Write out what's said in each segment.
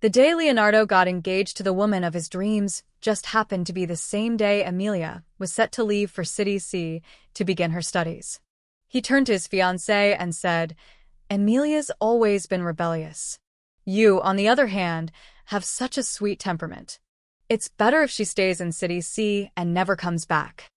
The day Leonardo got engaged to the woman of his dreams just happened to be the same day Emilia was set to leave for City C to begin her studies. He turned to his fiancée and said, "Emilia's always been rebellious. You, on the other hand, have such a sweet temperament. It's better if she stays in City C and never comes back."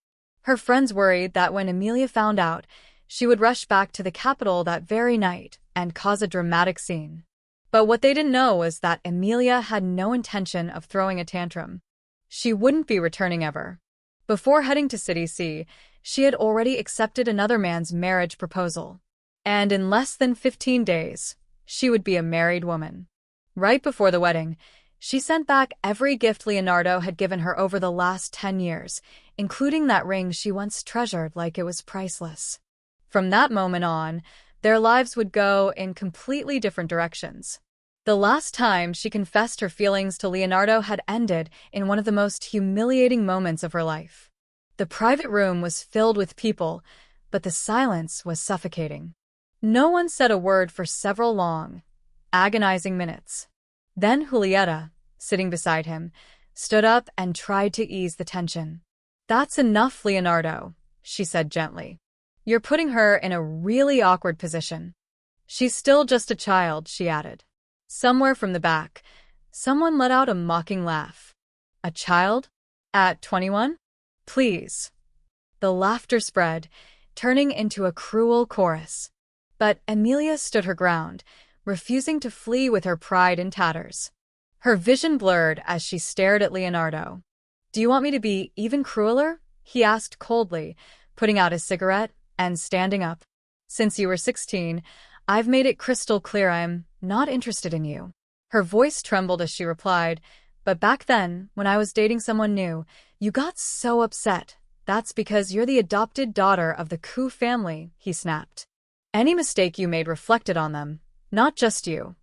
Her friends worried that when Emilia found out, she would rush back to the capital that very night and cause a dramatic scene. But what they didn't know was that Emilia had no intention of throwing a tantrum. She wouldn't be returning ever. Before heading to City C, she had already accepted another man's marriage proposal. And in less than 15 days, she would be a married woman. Right before the wedding, she sent back every gift Leonardo had given her over the last 10 years, including that ring she once treasured like it was priceless. From that moment on, their lives would go in completely different directions. The last time she confessed her feelings to Leonardo had ended in one of the most humiliating moments of her life. The private room was filled with people, but the silence was suffocating. No one said a word for several long, agonizing minutes. Then Julieta, sitting beside him, stood up and tried to ease the tension. "That's enough, Leonardo," she said gently. "You're putting her in a really awkward position." "She's still just a child," she added. Somewhere from the back, someone let out a mocking laugh. "A child? At 21? Please." The laughter spread, turning into a cruel chorus. But Emilia stood her ground, refusing to flee with her pride in tatters. Her vision blurred as she stared at Leonardo. "Do you want me to be even crueler?" he asked coldly, putting out his cigarette and standing up. "Since you were 16, I've made it crystal clear I'm not interested in you." Her voice trembled as she replied, "But back then, when I was dating someone new, you got so upset. That's because you're the adopted daughter of the Ku family," he snapped. "Any mistake you made reflected on them, not just you."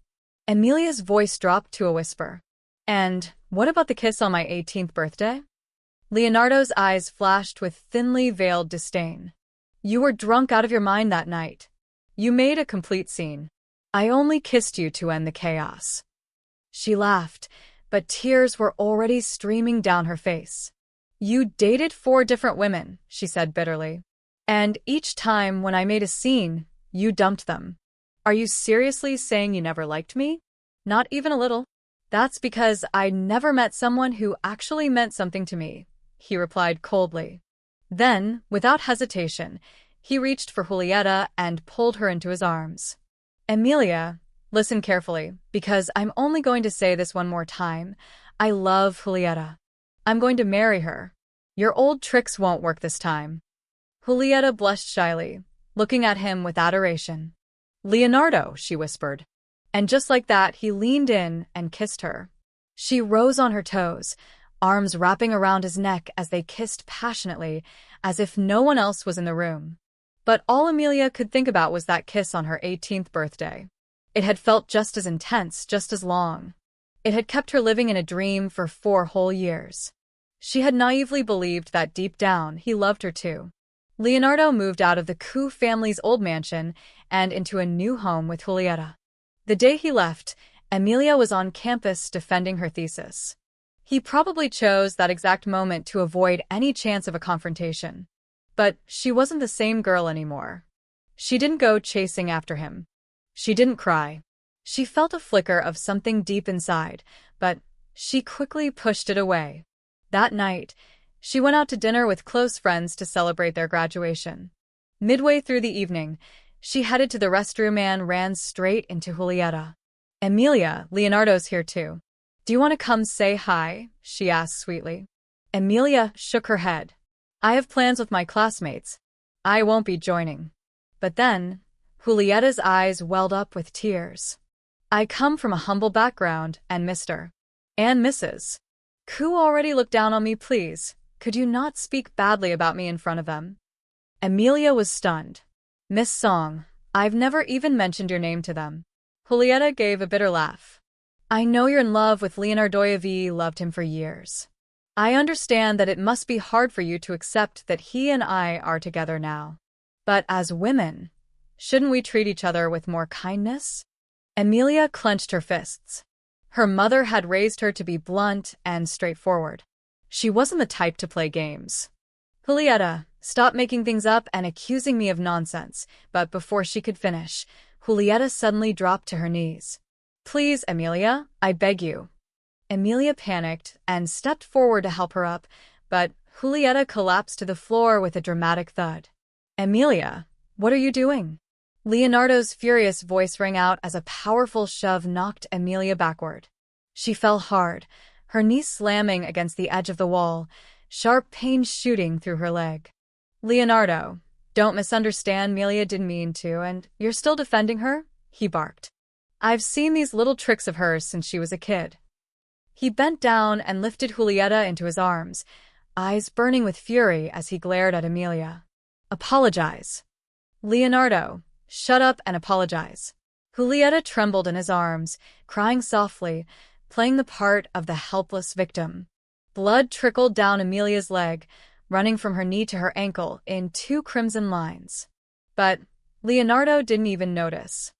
Emilia's voice dropped to a whisper. "And what about the kiss on my 18th birthday?" Leonardo's eyes flashed with thinly veiled disdain. "You were drunk out of your mind that night. You made a complete scene. I only kissed you to end the chaos." She laughed, but tears were already streaming down her face. "You dated 4 different women," she said bitterly. "And each time when I made a scene, you dumped them. Are you seriously saying you never liked me? Not even a little?" "That's because I never met someone who actually meant something to me," he replied coldly. Then, without hesitation, he reached for Julieta and pulled her into his arms. "Emilia, listen carefully, because I'm only going to say this one more time. I love Julieta. I'm going to marry her. Your old tricks won't work this time." Julieta blushed shyly, looking at him with adoration. "Leonardo," she whispered. And just like that, he leaned in and kissed her. She rose on her toes, arms wrapping around his neck as they kissed passionately, as if no one else was in the room. But all Emilia could think about was that kiss on her 18th birthday. It had felt just as intense, just as long. It had kept her living in a dream for 4 whole years. She had naively believed that deep down he loved her too. Leonardo moved out of the Ku family's old mansion and into a new home with Julieta. The day he left, Emilia was on campus defending her thesis. He probably chose that exact moment to avoid any chance of a confrontation. But she wasn't the same girl anymore. She didn't go chasing after him. She didn't cry. She felt a flicker of something deep inside, but she quickly pushed it away. That night, she went out to dinner with close friends to celebrate their graduation. Midway through the evening, she headed to the restroom and ran straight into Julieta. "Emilia, Leonardo's here too. Do you want to come say hi?" she asked sweetly. Emilia shook her head. "I have plans with my classmates. I won't be joining." But then, Julieta's eyes welled up with tears. "I come from a humble background, and Mr. and Mrs. Ku already looked down on me. Please, could you not speak badly about me in front of them?" Emilia was stunned. "Miss Song, I've never even mentioned your name to them." Julieta gave a bitter laugh. "I know you're in love with Leonardo. You've loved him for years. I understand that it must be hard for you to accept that he and I are together now. But as women, shouldn't we treat each other with more kindness?" Emilia clenched her fists. Her mother had raised her to be blunt and straightforward. She wasn't the type to play games. Julieta, stop making things up and accusing me of nonsense. But before she could finish, Julieta suddenly dropped to her knees. Please, Emilia, I beg you. Emilia panicked and stepped forward to help her up, but Julieta collapsed to the floor with a dramatic thud. Emilia, what are you doing? Leonardo's furious voice rang out as a powerful shove knocked Emilia backward. She fell hard, her knees slamming against the edge of the wall, sharp pain shooting through her leg. Leonardo, don't misunderstand, Emilia didn't mean to, and you're still defending her? He barked. I've seen these little tricks of hers since she was a kid. He bent down and lifted Julieta into his arms, eyes burning with fury as he glared at Emilia. Apologize. Leonardo, shut up and apologize. Julieta trembled in his arms, crying softly, playing the part of the helpless victim. Blood trickled down Emilia's leg, running from her knee to her ankle in 2 crimson lines. But Leonardo didn't even notice.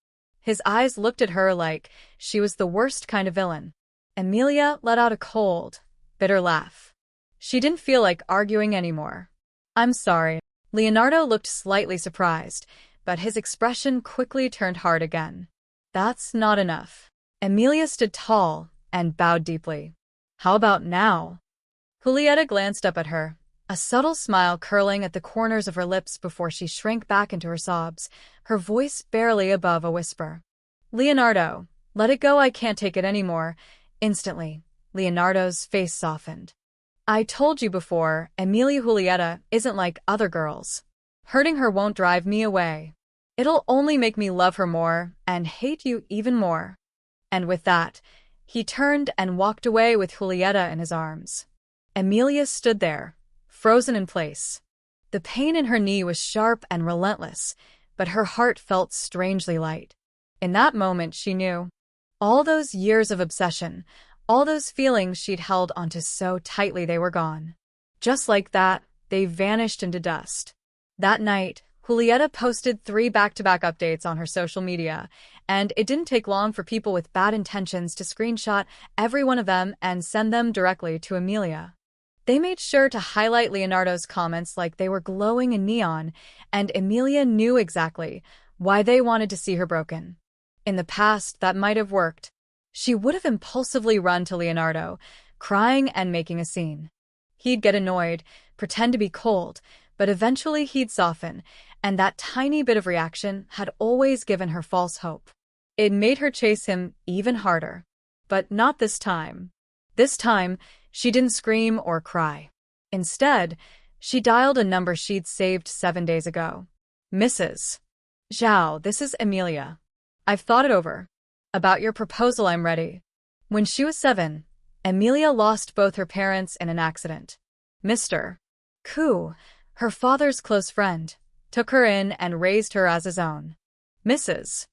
His eyes looked at her like she was the worst kind of villain. Emilia let out a cold, bitter laugh. She didn't feel like arguing anymore. I'm sorry. Leonardo looked slightly surprised, but his expression quickly turned hard again. That's not enough. Emilia stood tall and bowed deeply. How about now? Julieta glanced up at her, a subtle smile curling at the corners of her lips before she shrank back into her sobs, her voice barely above a whisper. Leonardo, let it go, I can't take it anymore. Instantly, Leonardo's face softened. I told you before, Emilia Julieta isn't like other girls. Hurting her won't drive me away. It'll only make me love her more and hate you even more. And with that, he turned and walked away with Julieta in his arms. Emilia stood there, frozen in place. The pain in her knee was sharp and relentless, but her heart felt strangely light. In that moment, she knew. All those years of obsession, all those feelings she'd held onto so tightly, they were gone. Just like that, they vanished into dust. That night, Julieta posted 3 back-to-back updates on her social media, and it didn't take long for people with bad intentions to screenshot every one of them and send them directly to Emilia. They made sure to highlight Leonardo's comments like they were glowing in neon, and Emilia knew exactly why they wanted to see her broken. In the past, that might have worked. She would have impulsively run to Leonardo, crying and making a scene. He'd get annoyed, pretend to be cold, but eventually he'd soften, and that tiny bit of reaction had always given her false hope. It made her chase him even harder. But not this time. This time, she didn't scream or cry. Instead, she dialed a number she'd saved 7 days ago. Mrs. Zhao, this is Emilia. I've thought it over. About your proposal, I'm ready. When she was 7, Emilia lost both her parents in an accident. Mr. Ku, her father's close friend, took her in and raised her as his own. Mrs.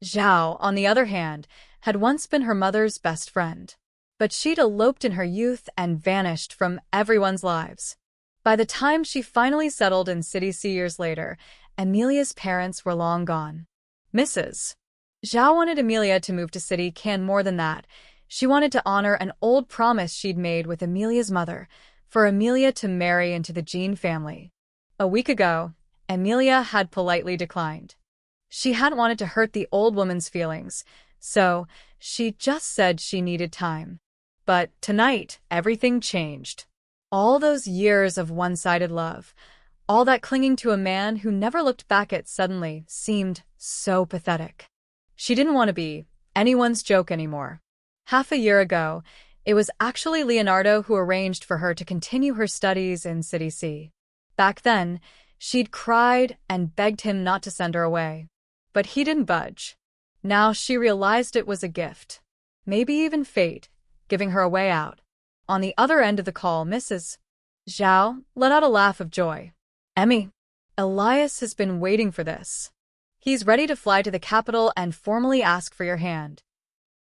Zhao, on the other hand, had once been her mother's best friend. But she'd eloped in her youth and vanished from everyone's lives. By the time she finally settled in City C years later, Emilia's parents were long gone. Mrs. Zhao wanted Emilia to move to City Can more than that. She wanted to honor an old promise she'd made with Emilia's mother, for Emilia to marry into the Jean family. A week ago, Emilia had politely declined. She hadn't wanted to hurt the old woman's feelings, so she just said she needed time. But tonight, everything changed. All those years of one-sided love, all that clinging to a man who never looked back at suddenly seemed so pathetic. She didn't want to be anyone's joke anymore. Half a year ago, it was actually Leonardo who arranged for her to continue her studies in City C. Back then, she'd cried and begged him not to send her away. But he didn't budge. Now she realized it was a gift. Maybe even fate, giving her a way out. On the other end of the call, Mrs. Zhao let out a laugh of joy. Emmy, Elias has been waiting for this. He's ready to fly to the capital and formally ask for your hand.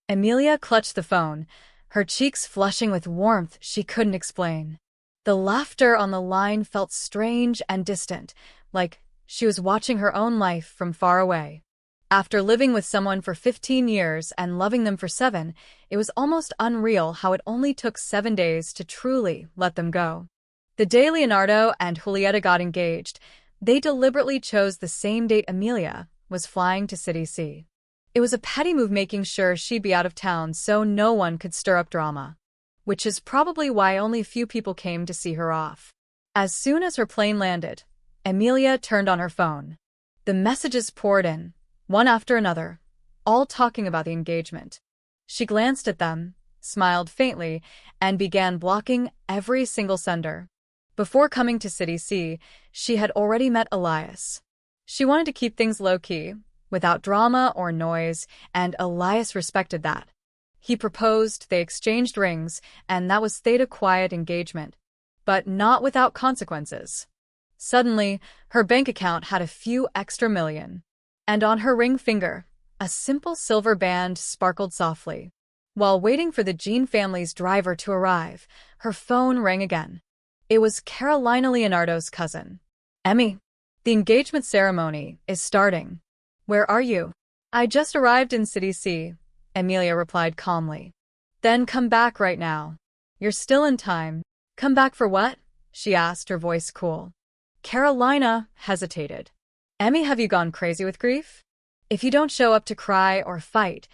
Emilia clutched the phone, her cheeks flushing with warmth she couldn't explain. The laughter on the line felt strange and distant, like she was watching her own life from far away. After living with someone for 15 years and loving them for 7, it was almost unreal how it only took 7 days to truly let them go. The day Leonardo and Julieta got engaged, they deliberately chose the same date Emilia was flying to City C. It was a petty move, making sure she'd be out of town so no one could stir up drama, which is probably why only a few people came to see her off. As soon as her plane landed, Emilia turned on her phone. The messages poured in, one after another, all talking about the engagement. She glanced at them, smiled faintly, and began blocking every single sender. Before coming to City C, she had already met Elias. She wanted to keep things low-key, without drama or noise, and Elias respected that. He proposed, they exchanged rings, and that was a quiet engagement, but not without consequences. Suddenly, her bank account had a few extra million, and on her ring finger, a simple silver band sparkled softly. While waiting for the Jean family's driver to arrive, her phone rang again. It was Carolina, Leonardo's cousin. "Emmy, the engagement ceremony is starting. Where are you?" "I just arrived in City C," Emilia replied calmly. "Then come back right now. You're still in time." "Come back for what?" she asked, her voice cool. Carolina hesitated. "Emmy, have you gone crazy with grief? If you don't show up to cry or fight,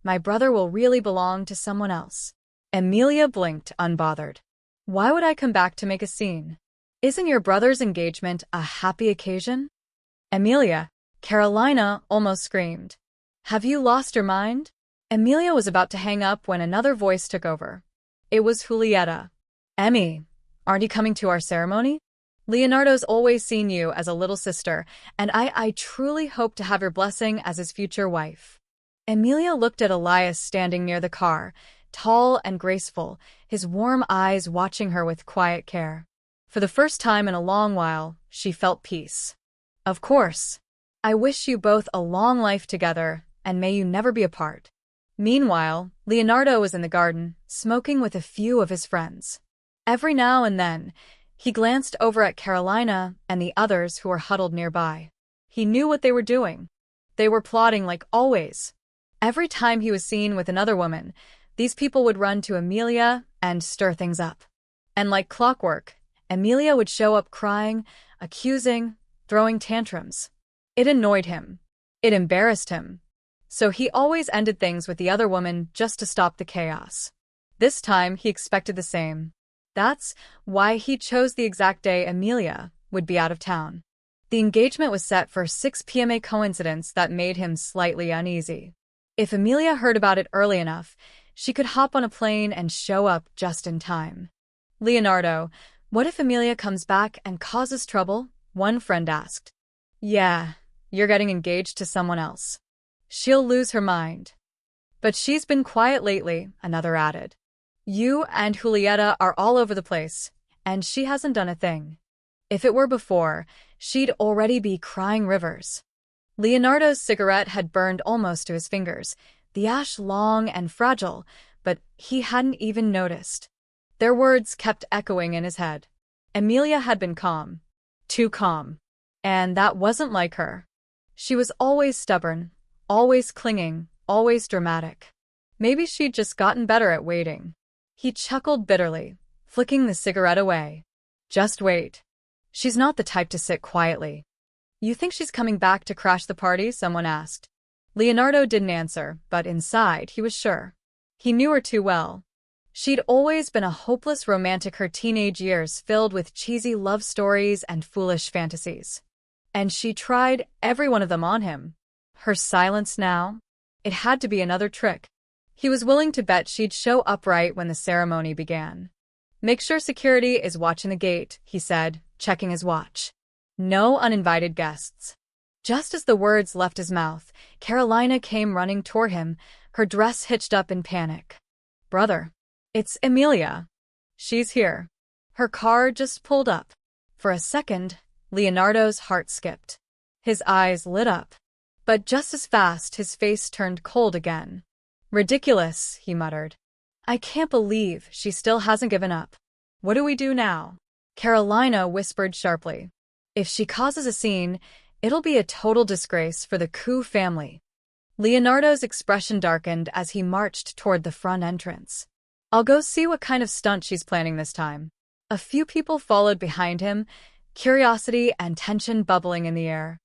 my brother will really belong to someone else." Emilia blinked, unbothered. "Why would I come back to make a scene? Isn't your brother's engagement a happy occasion?" "Emilia," Carolina almost screamed. "Have you lost your mind?" Emilia was about to hang up when another voice took over. It was Julieta. "Emmy, aren't you coming to our ceremony? Leonardo's always seen you as a little sister, and I truly hope to have your blessing as his future wife." Emilia looked at Elias standing near the car, tall and graceful, his warm eyes watching her with quiet care. For the first time in a long while, she felt peace. "Of course. I wish you both a long life together, and may you never be apart." Meanwhile, Leonardo was in the garden, smoking with a few of his friends. Every now and then, he glanced over at Carolina and the others who were huddled nearby. He knew what they were doing. They were plotting like always. Every time he was seen with another woman, these people would run to Emilia and stir things up. And like clockwork, Emilia would show up crying, accusing, throwing tantrums. It annoyed him. It embarrassed him. So he always ended things with the other woman just to stop the chaos. This time, he expected the same. That's why he chose the exact day Emilia would be out of town. The engagement was set for 6 p.m., a coincidence that made him slightly uneasy. If Emilia heard about it early enough, she could hop on a plane and show up just in time. "Leonardo, what if Emilia comes back and causes trouble?" one friend asked. "Yeah, you're getting engaged to someone else. She'll lose her mind." "But she's been quiet lately," another added. "You and Julieta are all over the place, and she hasn't done a thing. If it were before, she'd already be crying rivers." Leonardo's cigarette had burned almost to his fingers, the ash long and fragile, but he hadn't even noticed. Their words kept echoing in his head. Emilia had been calm. Too calm. And that wasn't like her. She was always stubborn, always clinging, always dramatic. Maybe she'd just gotten better at waiting. He chuckled bitterly, flicking the cigarette away. "Just wait. She's not the type to sit quietly." "You think she's coming back to crash the party?" someone asked. Leonardo didn't answer, but inside he was sure. He knew her too well. She'd always been a hopeless romantic, her teenage years filled with cheesy love stories and foolish fantasies. And she tried every one of them on him. Her silence now? It had to be another trick. He was willing to bet she'd show up right when the ceremony began. "Make sure security is watching the gate," he said, checking his watch. "No uninvited guests." Just as the words left his mouth, Carolina came running toward him, her dress hitched up in panic. "Brother, it's Emilia. She's here." Her car just pulled up. For a second, Leonardo's heart skipped. His eyes lit up. But just as fast, his face turned cold again. "Ridiculous," he muttered. "I can't believe she still hasn't given up. What do we do now?" Carolina whispered sharply. "If she causes a scene, it'll be a total disgrace for the Koo family." Leonardo's expression darkened as he marched toward the front entrance. I'll go see what kind of stunt she's planning this time. A few people followed behind him, curiosity and tension bubbling in the air.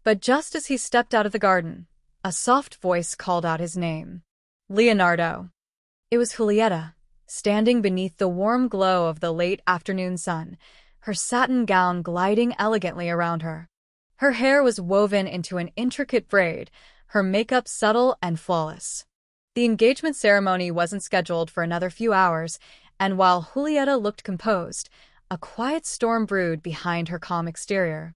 But just as he stepped out of the garden, a soft voice called out his name. Leonardo. It was Julieta, standing beneath the warm glow of the late afternoon sun, her satin gown gliding elegantly around her. Her hair was woven into an intricate braid, her makeup subtle and flawless. The engagement ceremony wasn't scheduled for another few hours, and while Julieta looked composed, a quiet storm brewed behind her calm exterior.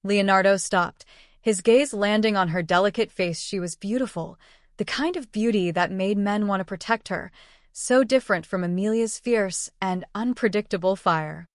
Leonardo stopped, his gaze landing on her delicate face. She was beautiful, the kind of beauty that made men want to protect her, so different from Emilia's fierce and unpredictable fire.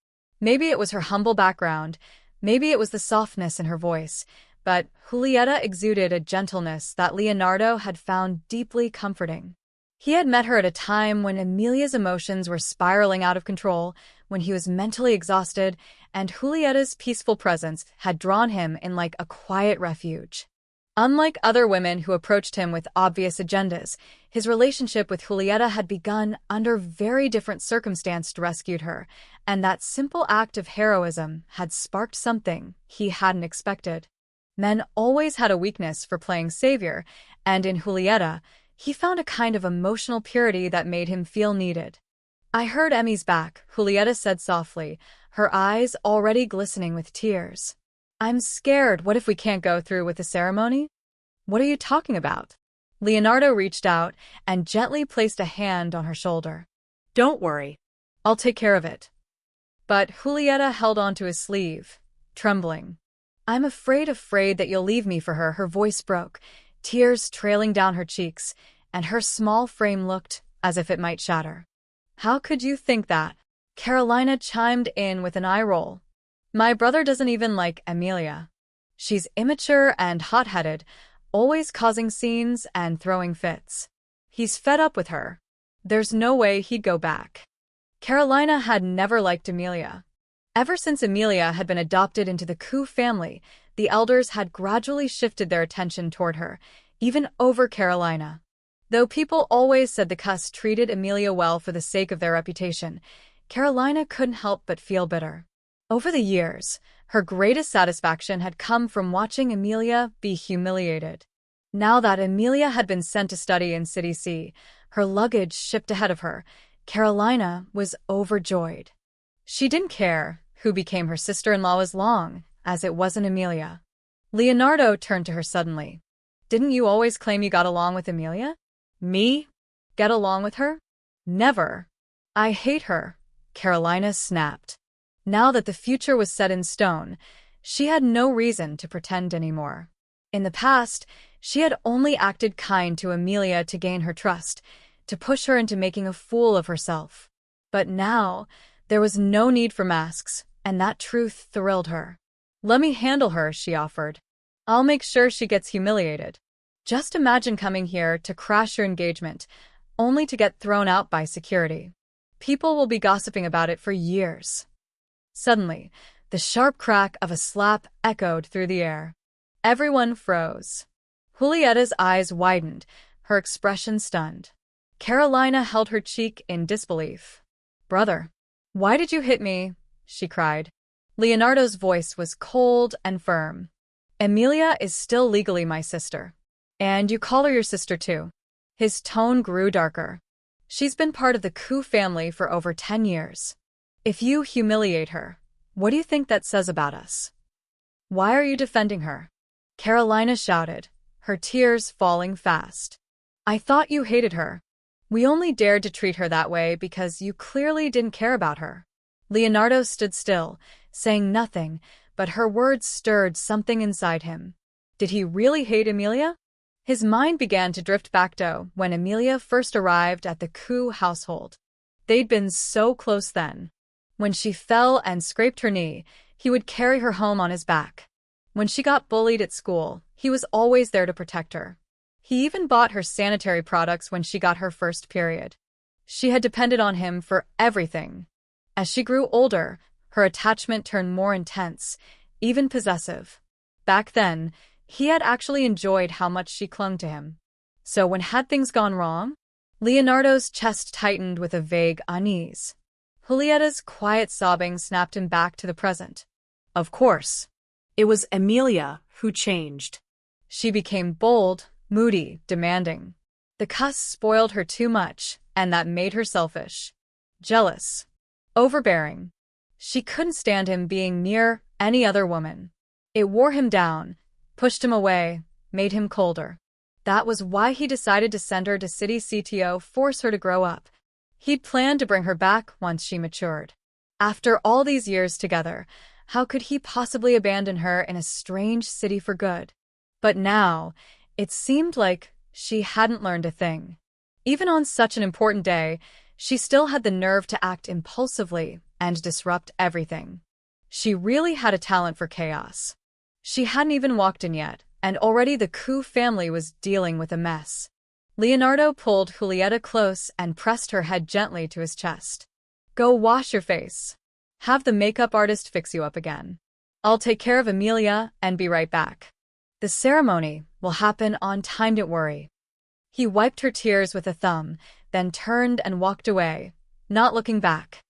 Maybe it was her humble background, maybe it was the softness in her voice, but Julieta exuded a gentleness that Leonardo had found deeply comforting. He had met her at a time when Emilia's emotions were spiraling out of control, when he was mentally exhausted, and Julieta's peaceful presence had drawn him in like a quiet refuge. Unlike other women who approached him with obvious agendas, his relationship with Julieta had begun under very different circumstances to rescue her, and that simple act of heroism had sparked something he hadn't expected. Men always had a weakness for playing savior, and in Julieta, he found a kind of emotional purity that made him feel needed. I heard Emmy's back, Julieta said softly, her eyes already glistening with tears. I'm scared. What if we can't go through with the ceremony? What are you talking about? Leonardo reached out and gently placed a hand on her shoulder. Don't worry. I'll take care of it. But Julieta held onto his sleeve, trembling. I'm afraid that you'll leave me for her. Her voice broke, tears trailing down her cheeks, and her small frame looked as if it might shatter. How could you think that? Carolina chimed in with an eye roll. My brother doesn't even like Emilia. She's immature and hot-headed, always causing scenes and throwing fits. He's fed up with her. There's no way he'd go back. Carolina had never liked Emilia. Ever since Emilia had been adopted into the Coup family, the elders had gradually shifted their attention toward her, even over Carolina. Though people always said the Cus treated Emilia well for the sake of their reputation, Carolina couldn't help but feel bitter. Over the years, her greatest satisfaction had come from watching Emilia be humiliated. Now that Emilia had been sent to study in City C, her luggage shipped ahead of her, Carolina was overjoyed. She didn't care who became her sister-in-law as long as it wasn't Emilia. Leonardo turned to her suddenly. Didn't you always claim you got along with Emilia? Me? Get along with her? Never. I hate her, Carolina snapped. Now that the future was set in stone, she had no reason to pretend anymore. In the past, she had only acted kind to Emilia to gain her trust, to push her into making a fool of herself. But now, there was no need for masks, and that truth thrilled her. Let me handle her, she offered. I'll make sure she gets humiliated. Just imagine coming here to crash your engagement, only to get thrown out by security. People will be gossiping about it for years. Suddenly, the sharp crack of a slap echoed through the air. Everyone froze. Julieta's eyes widened, her expression stunned. Carolina held her cheek in disbelief. Brother, why did you hit me? She cried. Leonardo's voice was cold and firm. Emilia is still legally my sister. And you call her your sister too. His tone grew darker. She's been part of the Coup family for over 10 years. If you humiliate her, what do you think that says about us? Why are you defending her? Carolina shouted, her tears falling fast. I thought you hated her. We only dared to treat her that way because you clearly didn't care about her. Leonardo stood still, saying nothing, but her words stirred something inside him. Did he really hate Emilia? His mind began to drift back to when Emilia first arrived at the Coup household. They'd been so close then. When she fell and scraped her knee, he would carry her home on his back. When she got bullied at school, he was always there to protect her. He even bought her sanitary products when she got her first period. She had depended on him for everything. As she grew older, her attachment turned more intense, even possessive. Back then, he had actually enjoyed how much she clung to him. So when had things gone wrong? Leonardo's chest tightened with a vague unease. Julietta's quiet sobbing snapped him back to the present. Of course. It was Emilia who changed. She became bold, moody, demanding. The cuss spoiled her too much, and that made her selfish. Jealous. Overbearing. She couldn't stand him being near any other woman. It wore him down, pushed him away, made him colder. That was why he decided to send her to city CTO, force her to grow up. He'd planned to bring her back once she matured. After all these years together, how could he possibly abandon her in a strange city for good? But now, it seemed like she hadn't learned a thing. Even on such an important day, she still had the nerve to act impulsively and disrupt everything. She really had a talent for chaos. She hadn't even walked in yet, and already the Coup family was dealing with a mess. Leonardo pulled Julieta close and pressed her head gently to his chest. Go wash your face. Have the makeup artist fix you up again. I'll take care of Emilia and be right back. The ceremony will happen on time, don't worry. He wiped her tears with a thumb, then turned and walked away, not looking back.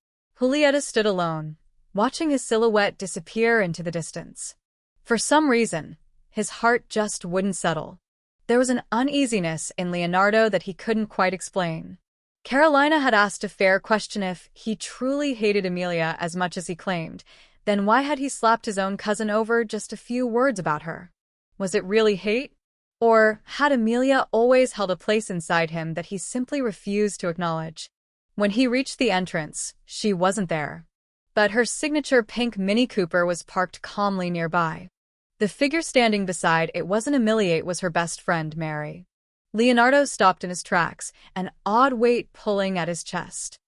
Julieta stood alone, watching his silhouette disappear into the distance. For some reason, his heart just wouldn't settle. There was an uneasiness in Leonardo that he couldn't quite explain. Carolina had asked a fair question: if he truly hated Emilia as much as he claimed, then why had he slapped his own cousin over just a few words about her? Was it really hate? Or had Emilia always held a place inside him that he simply refused to acknowledge? When he reached the entrance, she wasn't there. But her signature pink Mini Cooper was parked calmly nearby. The figure standing beside it wasn't Emilia, it was her best friend, Mary. Leonardo stopped in his tracks, an odd weight pulling at his chest.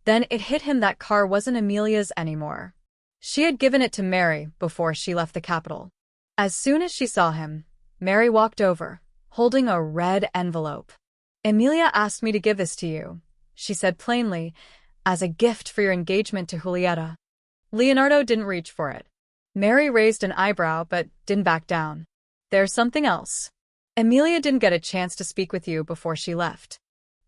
Then it hit him that car wasn't Emilia's anymore. She had given it to Mary before she left the capital. As soon as she saw him, Mary walked over, holding a red envelope. Emilia asked me to give this to you, she said plainly, as a gift for your engagement to Julieta. Leonardo didn't reach for it. Mary raised an eyebrow but didn't back down. There's something else. Emilia didn't get a chance to speak with you before she left.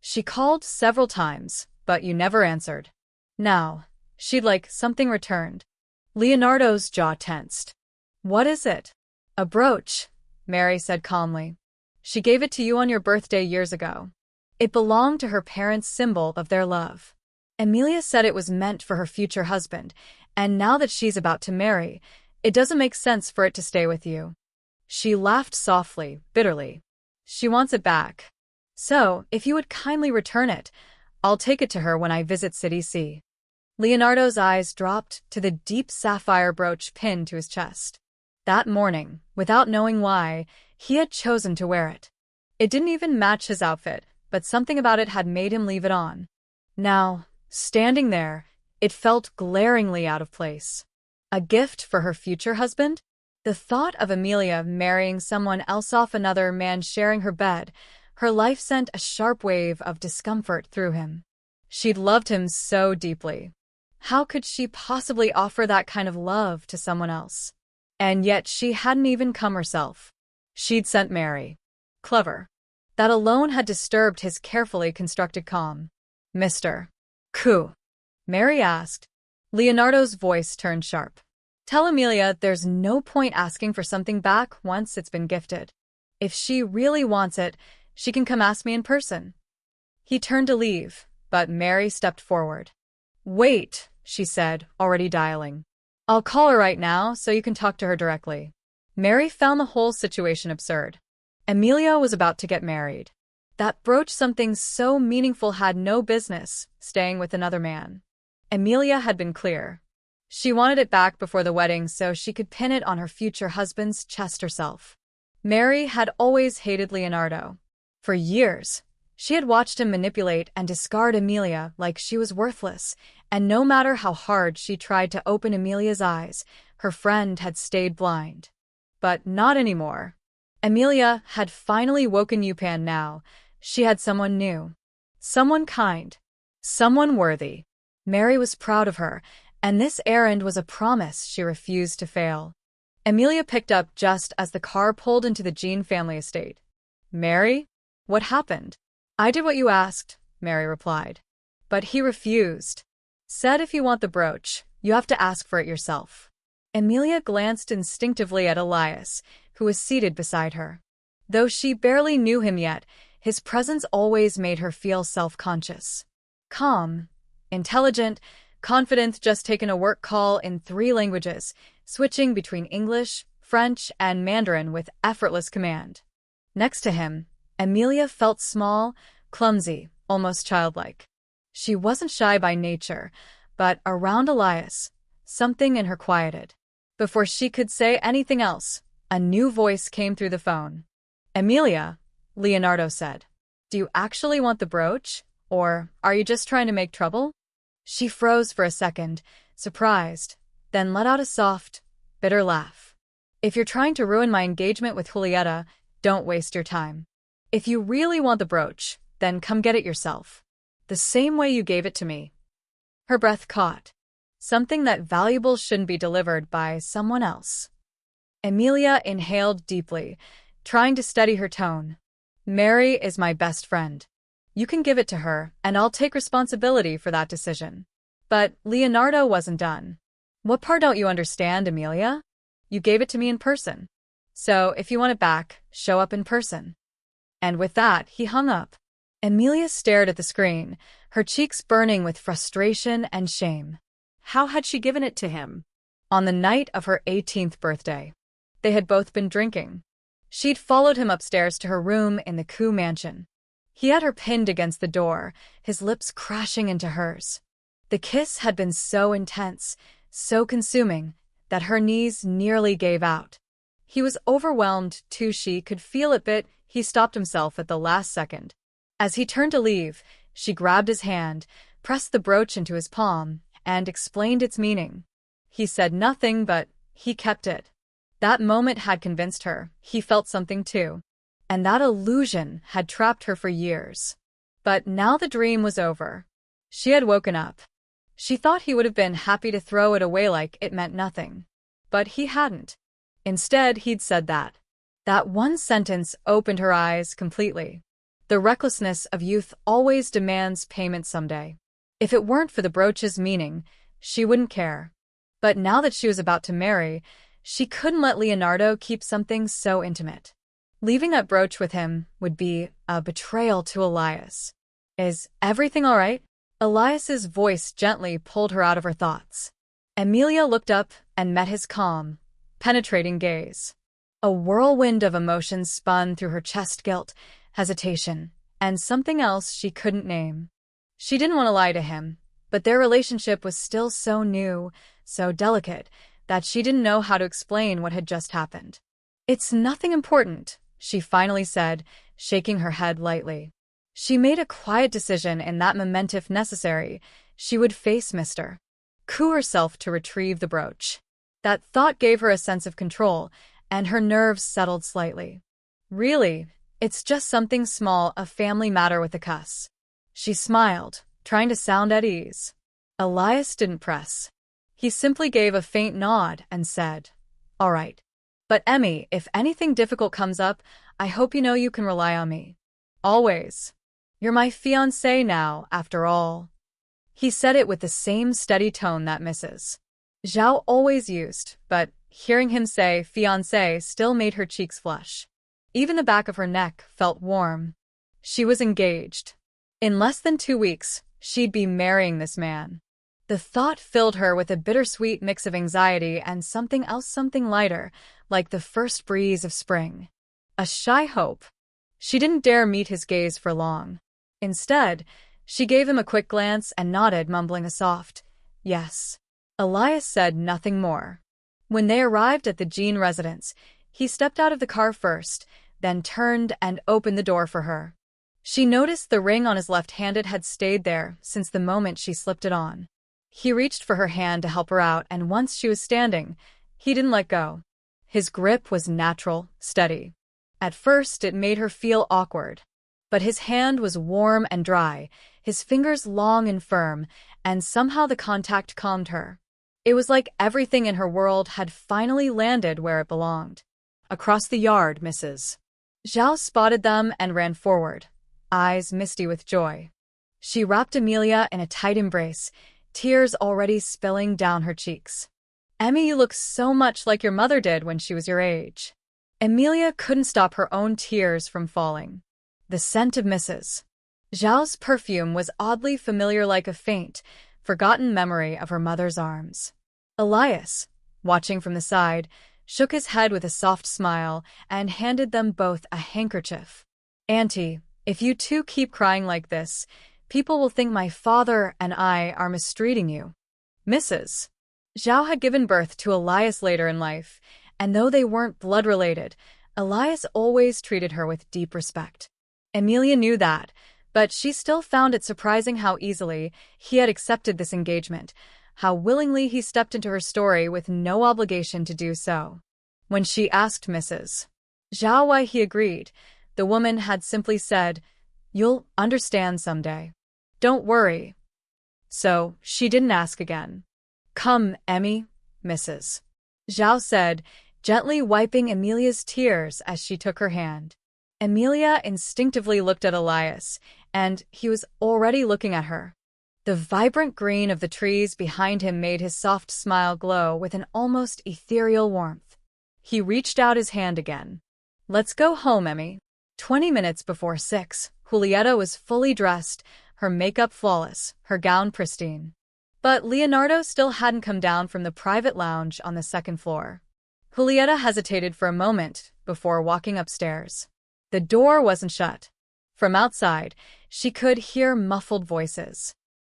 She called several times, but you never answered. Now, she'd like something returned. Leonardo's jaw tensed. What is it? A brooch, Mary said calmly. She gave it to you on your birthday years ago. It belonged to her parents' symbol of their love. Emilia said it was meant for her future husband, and now that she's about to marry, it doesn't make sense for it to stay with you. She laughed softly, bitterly. She wants it back. So, if you would kindly return it, I'll take it to her when I visit City C. Leonardo's eyes dropped to the deep sapphire brooch pinned to his chest. That morning, without knowing why, he had chosen to wear it. It didn't even match his outfit, but something about it had made him leave it on. Now, standing there, it felt glaringly out of place. A gift for her future husband? The thought of Emilia marrying someone else, off another man sharing her bed, her life sent a sharp wave of discomfort through him. She'd loved him so deeply. How could she possibly offer that kind of love to someone else? And yet she hadn't even come herself. She'd sent Mary. Clever. That alone had disturbed his carefully constructed calm. Mr. Coup? Mary asked. Leonardo's voice turned sharp. Tell Emilia there's no point asking for something back once it's been gifted. If she really wants it, she can come ask me in person. He turned to leave, but Mary stepped forward. Wait, she said, already dialing. I'll call her right now so you can talk to her directly. Mary found the whole situation absurd. Emilia was about to get married. That brooch, something so meaningful, had no business staying with another man. Emilia had been clear. She wanted it back before the wedding so she could pin it on her future husband's chest herself. Mary had always hated Leonardo. For years, she had watched him manipulate and discard Emilia like she was worthless, and no matter how hard she tried to open Emilia's eyes, her friend had stayed blind. But not anymore. Emilia had finally woken Yupan now. She had someone new. Someone kind. Someone worthy. Mary was proud of her, and this errand was a promise she refused to fail. Emilia picked up just as the car pulled into the Jean family estate. Mary? What happened? I did what you asked, Mary replied. But he refused. Said if you want the brooch, you have to ask for it yourself. Emilia glanced instinctively at Elias, who was seated beside her. Though she barely knew him yet, his presence always made her feel self-conscious. Calm, intelligent, confident, just taken a work call in 3 languages, switching between English, French, and Mandarin with effortless command. Next to him, Emilia felt small, clumsy, almost childlike. She wasn't shy by nature, but around Elias, something in her quieted. Before she could say anything else, a new voice came through the phone. Emilia, Leonardo said. Do you actually want the brooch? Or are you just trying to make trouble? She froze for a second, surprised, then let out a soft, bitter laugh. If you're trying to ruin my engagement with Julieta, don't waste your time. If you really want the brooch, then come get it yourself. The same way you gave it to me. Her breath caught. Something that valuable shouldn't be delivered by someone else. Emilia inhaled deeply, trying to steady her tone. Mary is my best friend. You can give it to her, and I'll take responsibility for that decision. But Leonardo wasn't done. What part don't you understand, Emilia? You gave it to me in person. So if you want it back, show up in person. And with that, he hung up. Emilia stared at the screen, her cheeks burning with frustration and shame. How had she given it to him? On the night of her 18th birthday. They had both been drinking. She'd followed him upstairs to her room in the Koo mansion. He had her pinned against the door, his lips crashing into hers. The kiss had been so intense, so consuming, that her knees nearly gave out. He was overwhelmed, too. She could feel it, but he stopped himself at the last second. As he turned to leave, she grabbed his hand, pressed the brooch into his palm, and explained its meaning. He said nothing, but he kept it. That moment had convinced her he felt something too, and that illusion had trapped her for years. But now the dream was over. She had woken up. She thought he would have been happy to throw it away like it meant nothing. But he hadn't. Instead, he'd said that. That one sentence opened her eyes completely. The recklessness of youth always demands payment someday. If it weren't for the brooch's meaning, she wouldn't care. But now that she was about to marry, she couldn't let Leonardo keep something so intimate. Leaving that brooch with him would be a betrayal to Elias. Is everything all right? Elias's voice gently pulled her out of her thoughts. Emilia looked up and met his calm, penetrating gaze. A whirlwind of emotions spun through her chest: guilt, hesitation, and something else she couldn't name. She didn't want to lie to him, but their relationship was still so new, so delicate, that she didn't know how to explain what had just happened. It's nothing important, she finally said, shaking her head lightly. She made a quiet decision in that moment. If necessary, she would face Mr. Koo herself to retrieve the brooch. That thought gave her a sense of control, and her nerves settled slightly. Really, it's just something small, a family matter with a cuss. She smiled, trying to sound at ease. Elias didn't press. He simply gave a faint nod and said, "All right. But Emmy, if anything difficult comes up, I hope you know you can rely on me. Always. You're my fiancée now, after all." He said it with the same steady tone that Mrs. Zhao always used, but hearing him say fiancée still made her cheeks flush. Even the back of her neck felt warm. She was engaged. In less than 2 weeks, she'd be marrying this man. The thought filled her with a bittersweet mix of anxiety and something else, something lighter, like the first breeze of spring. A shy hope. She didn't dare meet his gaze for long. Instead, she gave him a quick glance and nodded, mumbling a soft, "Yes." Elias said nothing more. When they arrived at the Jean residence, he stepped out of the car first, then turned and opened the door for her. She noticed the ring on his left hand. It had stayed there since the moment she slipped it on. He reached for her hand to help her out, and once she was standing, he didn't let go. His grip was natural, steady. At first, it made her feel awkward. But his hand was warm and dry, his fingers long and firm, and somehow the contact calmed her. It was like everything in her world had finally landed where it belonged. Across the yard, Mrs. Zhao spotted them and ran forward, eyes misty with joy. She wrapped Emilia in a tight embrace, tears already spilling down her cheeks. "Emmy, you look so much like your mother did when she was your age." Emilia couldn't stop her own tears from falling. The scent of Mrs. Zhao's perfume was oddly familiar, like a faint, forgotten memory of her mother's arms. Elias, watching from the side, shook his head with a soft smile and handed them both a handkerchief. "Auntie, if you two keep crying like this, people will think my father and I are mistreating you." Mrs. Zhao had given birth to Elias later in life, and though they weren't blood-related, Elias always treated her with deep respect. Emilia knew that, but she still found it surprising how easily he had accepted this engagement, how willingly he stepped into her story with no obligation to do so. When she asked Mrs. Zhao why he agreed, the woman had simply said, "You'll understand someday. Don't worry." So she didn't ask again. "Come, Emmy," Mrs. Zhao said, gently wiping Emilia's tears as she took her hand. Emilia instinctively looked at Elias, and he was already looking at her. The vibrant green of the trees behind him made his soft smile glow with an almost ethereal warmth. He reached out his hand again. "Let's go home, Emmy." 20 minutes before 6, Julieta was fully dressed, her makeup flawless, her gown pristine. But Leonardo still hadn't come down from the private lounge on the second floor. Julieta hesitated for a moment before walking upstairs. The door wasn't shut. From outside, she could hear muffled voices.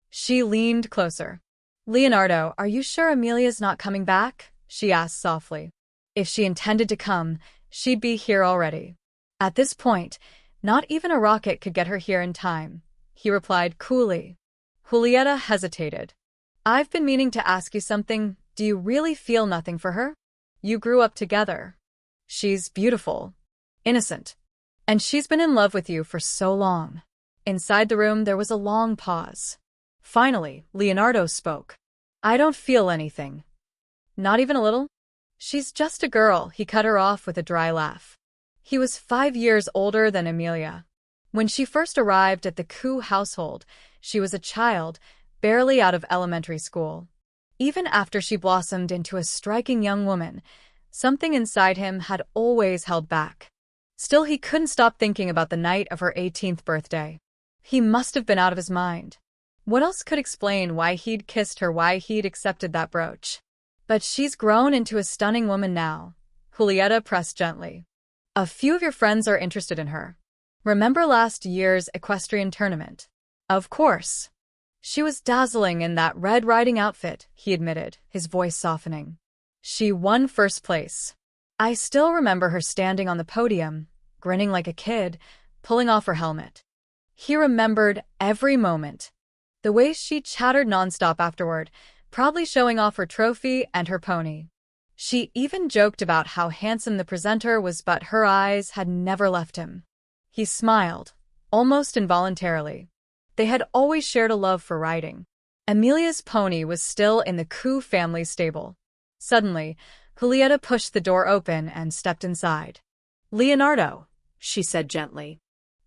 She leaned closer. "Leonardo, are you sure Emilia's not coming back?" she asked softly. If she intended to come, she'd be here already. At this point, not even a rocket could get her here in time, he replied coolly. Julieta hesitated. "I've been meaning to ask you something. Do you really feel nothing for her? You grew up together. She's beautiful, innocent, and she's been in love with you for so long." Inside the room, there was a long pause. Finally, Leonardo spoke. "I don't feel anything. Not even a little? She's just a girl," he cut her off with a dry laugh. He was 5 years older than Emilia. When she first arrived at the Ku household, she was a child, barely out of elementary school. Even after she blossomed into a striking young woman, something inside him had always held back. Still, he couldn't stop thinking about the night of her 18th birthday. He must have been out of his mind. What else could explain why he'd kissed her, why he'd accepted that brooch? "But she's grown into a stunning woman now," Julieta pressed gently. "A few of your friends are interested in her. Remember last year's equestrian tournament?" "Of course." "She was dazzling in that Red Riding outfit," he admitted, his voice softening. "She won first place. I still remember her standing on the podium, grinning like a kid, pulling off her helmet." He remembered every moment. The way she chattered nonstop afterward, probably showing off her trophy and her pony. She even joked about how handsome the presenter was, but her eyes had never left him. He smiled, almost involuntarily. They had always shared a love for riding. Emilia's pony was still in the Ku family stable. Suddenly, Julieta pushed the door open and stepped inside. "Leonardo," she said gently.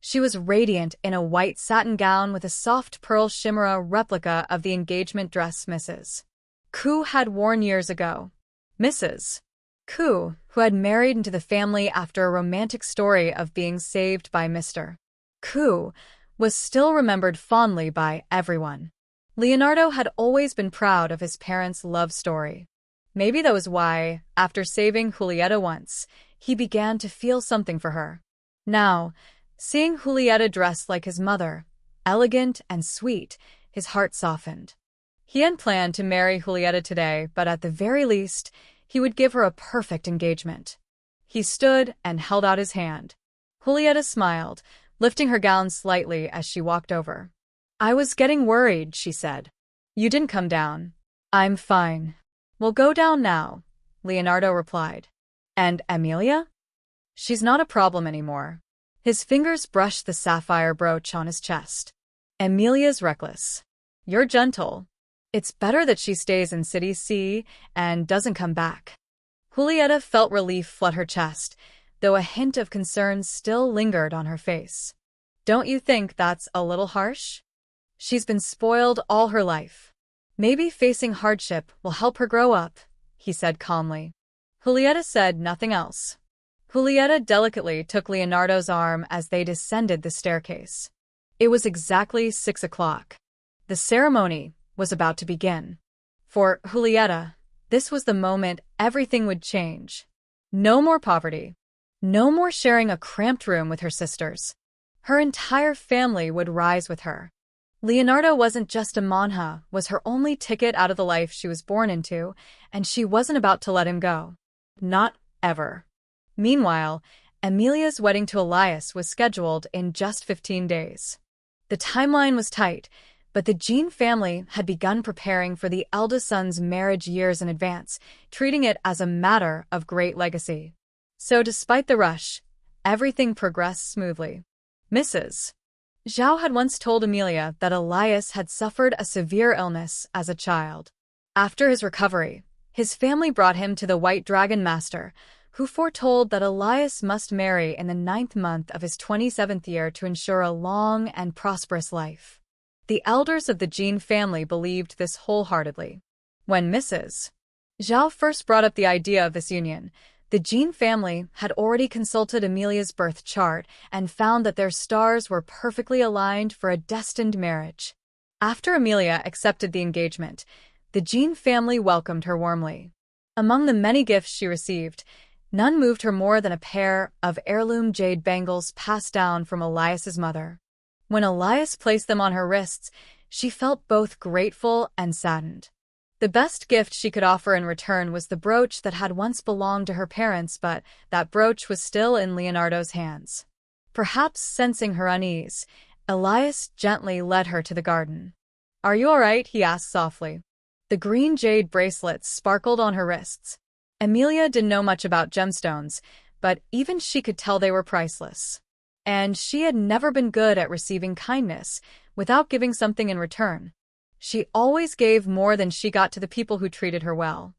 She was radiant in a white satin gown with a soft pearl shimmer, a replica of the engagement dress Mrs. Ku had worn years ago. Mrs. Ku, who had married into the family after a romantic story of being saved by Mr. Ku, was still remembered fondly by everyone. Leonardo had always been proud of his parents' love story. Maybe that was why, after saving Julieta once, he began to feel something for her. Now, seeing Julieta dressed like his mother, elegant and sweet, his heart softened. He hadn't planned to marry Julieta today, but at the very least, he would give her a perfect engagement. He stood and held out his hand. Julieta smiled, lifting her gown slightly as she walked over. "I was getting worried," she said. "You didn't come down." "I'm fine. We'll go down now," Leonardo replied. "And Emilia?" "She's not a problem anymore." His fingers brushed the sapphire brooch on his chest. "Emilia's reckless. You're gentle. It's better that she stays in City C and doesn't come back." Julieta felt relief flood her chest, though a hint of concern still lingered on her face. "Don't you think that's a little harsh? She's been spoiled all her life. Maybe facing hardship will help her grow up," he said calmly. Julieta said nothing else. Julieta delicately took Leonardo's arm as they descended the staircase. It was exactly 6 o'clock. The ceremony was about to begin. For Julieta, this was the moment everything would change. No more poverty. No more sharing a cramped room with her sisters. Her entire family would rise with her. Leonardo wasn't just a manha, was her only ticket out of the life she was born into, and she wasn't about to let him go. Not ever. Meanwhile, Emilia's wedding to Elias was scheduled in just 15 days. The timeline was tight, but the Jean family had begun preparing for the eldest son's marriage years in advance, treating it as a matter of great legacy. So despite the rush, everything progressed smoothly. Mrs. Zhao had once told Emilia that Elias had suffered a severe illness as a child. After his recovery, his family brought him to the White Dragon Master, who foretold that Elias must marry in the 9th month of his 27th year to ensure a long and prosperous life. The elders of the Jean family believed this wholeheartedly. When Mrs. Zhao first brought up the idea of this union, the Jean family had already consulted Emilia's birth chart and found that their stars were perfectly aligned for a destined marriage. After Emilia accepted the engagement, the Jean family welcomed her warmly. Among the many gifts she received, none moved her more than a pair of heirloom jade bangles passed down from Elias's mother. When Elias placed them on her wrists, she felt both grateful and saddened. The best gift she could offer in return was the brooch that had once belonged to her parents, but that brooch was still in Leonardo's hands. Perhaps sensing her unease, Elias gently led her to the garden. "Are you all right?" he asked softly. The green jade bracelets sparkled on her wrists. Emilia didn't know much about gemstones, but even she could tell they were priceless. And she had never been good at receiving kindness without giving something in return. She always gave more than she got to the people who treated her well.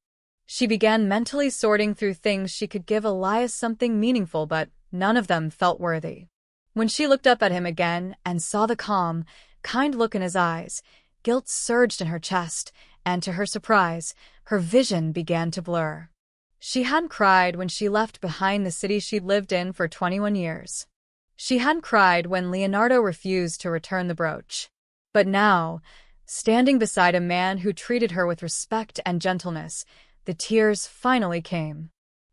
She began mentally sorting through things she could give Elias something meaningful, but none of them felt worthy. When she looked up at him again and saw the calm, kind look in his eyes, guilt surged in her chest, and to her surprise, her vision began to blur. She hadn't cried when she left behind the city she'd lived in for 21 years. She hadn't cried when Leonardo refused to return the brooch. But now, standing beside a man who treated her with respect and gentleness, the tears finally came.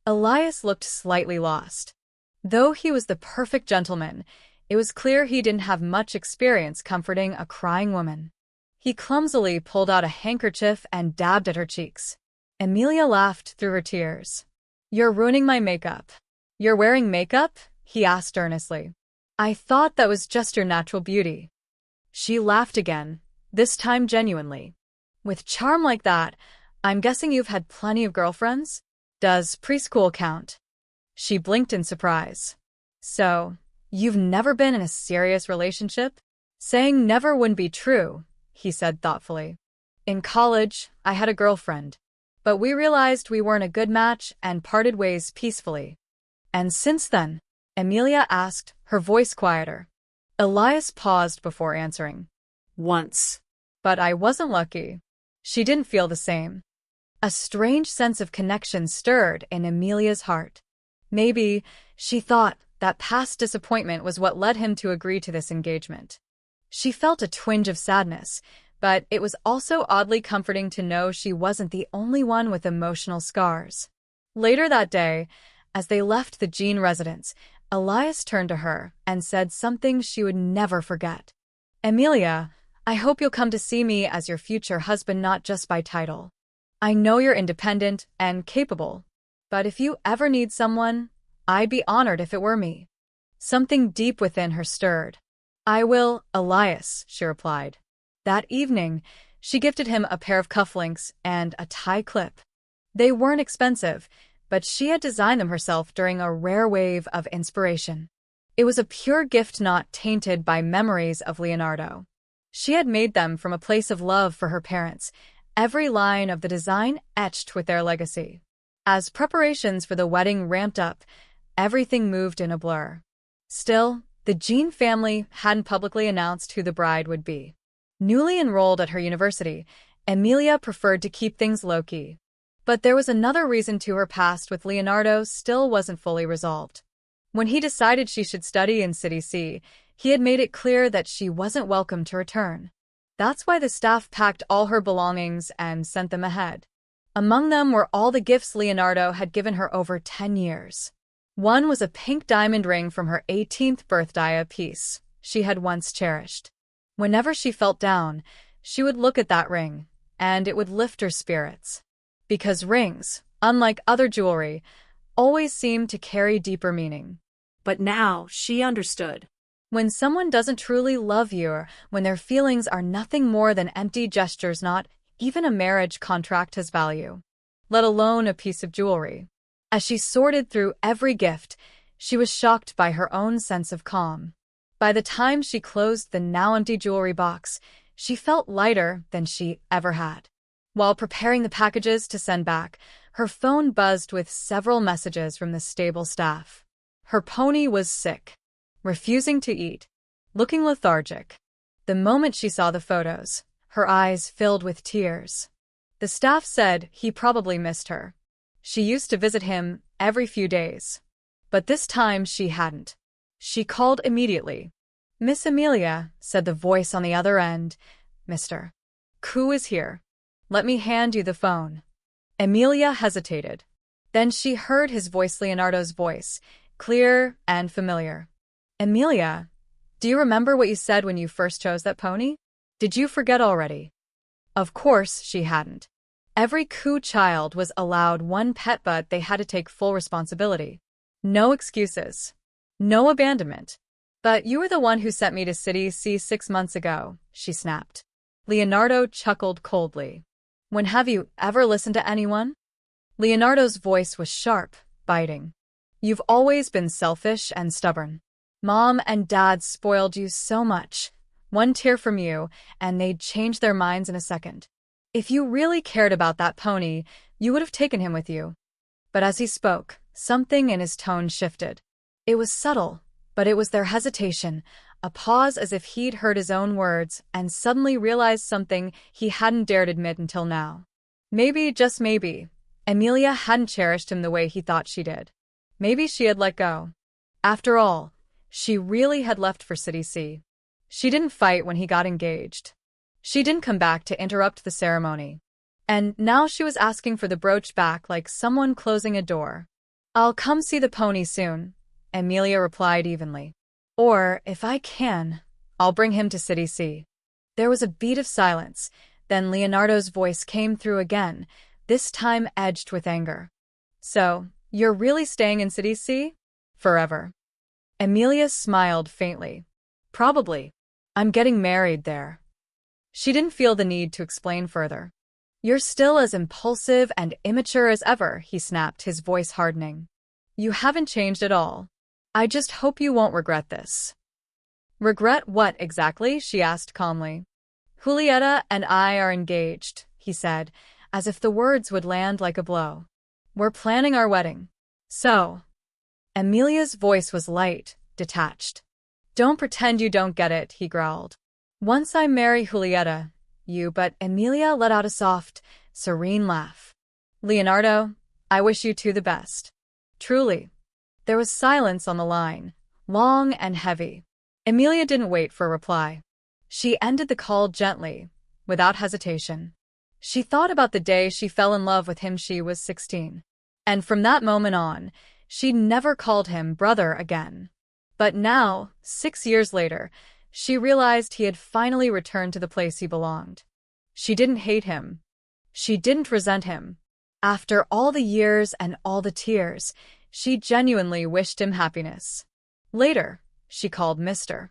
Elias looked slightly lost. Though he was the perfect gentleman, it was clear he didn't have much experience comforting a crying woman. He clumsily pulled out a handkerchief and dabbed at her cheeks. Emilia laughed through her tears. "You're ruining my makeup." "You're wearing makeup?" he asked earnestly. "I thought that was just your natural beauty." She laughed again, this time genuinely. "With charm like that, I'm guessing you've had plenty of girlfriends? Does preschool count?" She blinked in surprise. "So, you've never been in a serious relationship?" "Saying never wouldn't be true," he said thoughtfully. "In college, I had a girlfriend, but we realized we weren't a good match and parted ways peacefully." "And since then?" Emilia asked, her voice quieter. Elias paused before answering. "Once. But I wasn't lucky." She didn't feel the same. A strange sense of connection stirred in Emilia's heart. Maybe, she thought, that past disappointment was what led him to agree to this engagement. She felt a twinge of sadness, but it was also oddly comforting to know she wasn't the only one with emotional scars. Later that day, as they left the Jean residence, Elias turned to her and said something she would never forget. "Emilia, I hope you'll come to see me as your future husband, not just by title. I know you're independent and capable, but if you ever need someone, I'd be honored if it were me." Something deep within her stirred. "I will, Elias," she replied. That evening, she gifted him a pair of cufflinks and a tie clip. They weren't expensive, but she had designed them herself during a rare wave of inspiration. It was a pure gift not tainted by memories of Leonardo. She had made them from a place of love for her parents, every line of the design etched with their legacy. As preparations for the wedding ramped up, Everything moved in a blur. Still, the Jean family hadn't publicly announced who the bride would be. Newly enrolled at her university, Emilia preferred to keep things low-key. But there was another reason to her past with Leonardo still wasn't fully resolved. When he decided she should study in City C, he had made it clear that she wasn't welcome to return. That's why the staff packed all her belongings and sent them ahead. Among them were all the gifts Leonardo had given her over 10 years. One was a pink diamond ring from her 18th birthday, a piece she had once cherished. Whenever she felt down, she would look at that ring, and it would lift her spirits. Because rings, unlike other jewelry, always seemed to carry deeper meaning. But now she understood. When someone doesn't truly love you, or when their feelings are nothing more than empty gestures, not even a marriage contract has value, let alone a piece of jewelry. As she sorted through every gift, she was shocked by her own sense of calm. By the time she closed the now empty jewelry box, she felt lighter than she ever had. While preparing the packages to send back, her phone buzzed with several messages from the stable staff. Her pony was sick, refusing to eat, looking lethargic. The moment she saw the photos, her eyes filled with tears. The staff said he probably missed her. She used to visit him every few days. But this time she hadn't. She called immediately. "Miss Emilia," said the voice on the other end. "Mr. Ku is here. Let me hand you the phone." Emilia hesitated. Then she heard his voice, Leonardo's voice, clear and familiar. "Emilia, do you remember what you said when you first chose that pony? Did you forget already?" Of course she hadn't. Every Ku child was allowed one pet, but they had to take full responsibility. No excuses. No abandonment. "But you were the one who sent me to City C 6 months ago," she snapped. Leonardo chuckled coldly. "When have you ever listened to anyone?" Leonardo's voice was sharp, biting. "You've always been selfish and stubborn. Mom and Dad spoiled you so much. One tear from you, and they'd change their minds in a second. If you really cared about that pony, you would have taken him with you." But as he spoke, something in his tone shifted. It was subtle, but it was their hesitation, a pause as if he'd heard his own words and suddenly realized something he hadn't dared admit until now. Maybe, just maybe, Emilia hadn't cherished him the way he thought she did. Maybe she had let go. After all, she really had left for City C. She didn't fight when he got engaged. She didn't come back to interrupt the ceremony. And now she was asking for the brooch back like someone closing a door. "I'll come see the pony soon," Emilia replied evenly. "Or, if I can, I'll bring him to City C." There was a beat of silence, then Leonardo's voice came through again, this time edged with anger. "So, you're really staying in City C? Forever?" Emilia smiled faintly. "Probably. I'm getting married there." She didn't feel the need to explain further. "You're still as impulsive and immature as ever," he snapped, his voice hardening. "You haven't changed at all. I just hope you won't regret this." "Regret what exactly?" she asked calmly. "Julieta and I are engaged," he said, as if the words would land like a blow. "We're planning our wedding. So..." Emilia's voice was light, detached. "Don't pretend you don't get it," he growled. "Once I marry Julieta, you..." But Emilia let out a soft, serene laugh. "Leonardo, I wish you two the best. Truly." There was silence on the line, long and heavy. Emilia didn't wait for a reply. She ended the call gently, without hesitation. She thought about the day she fell in love with him. She was 16. And from that moment on, she never called him brother again. But now, 6 years later, she realized he had finally returned to the place he belonged. She didn't hate him. She didn't resent him. After all the years and all the tears, she genuinely wished him happiness. Later, she called Mr.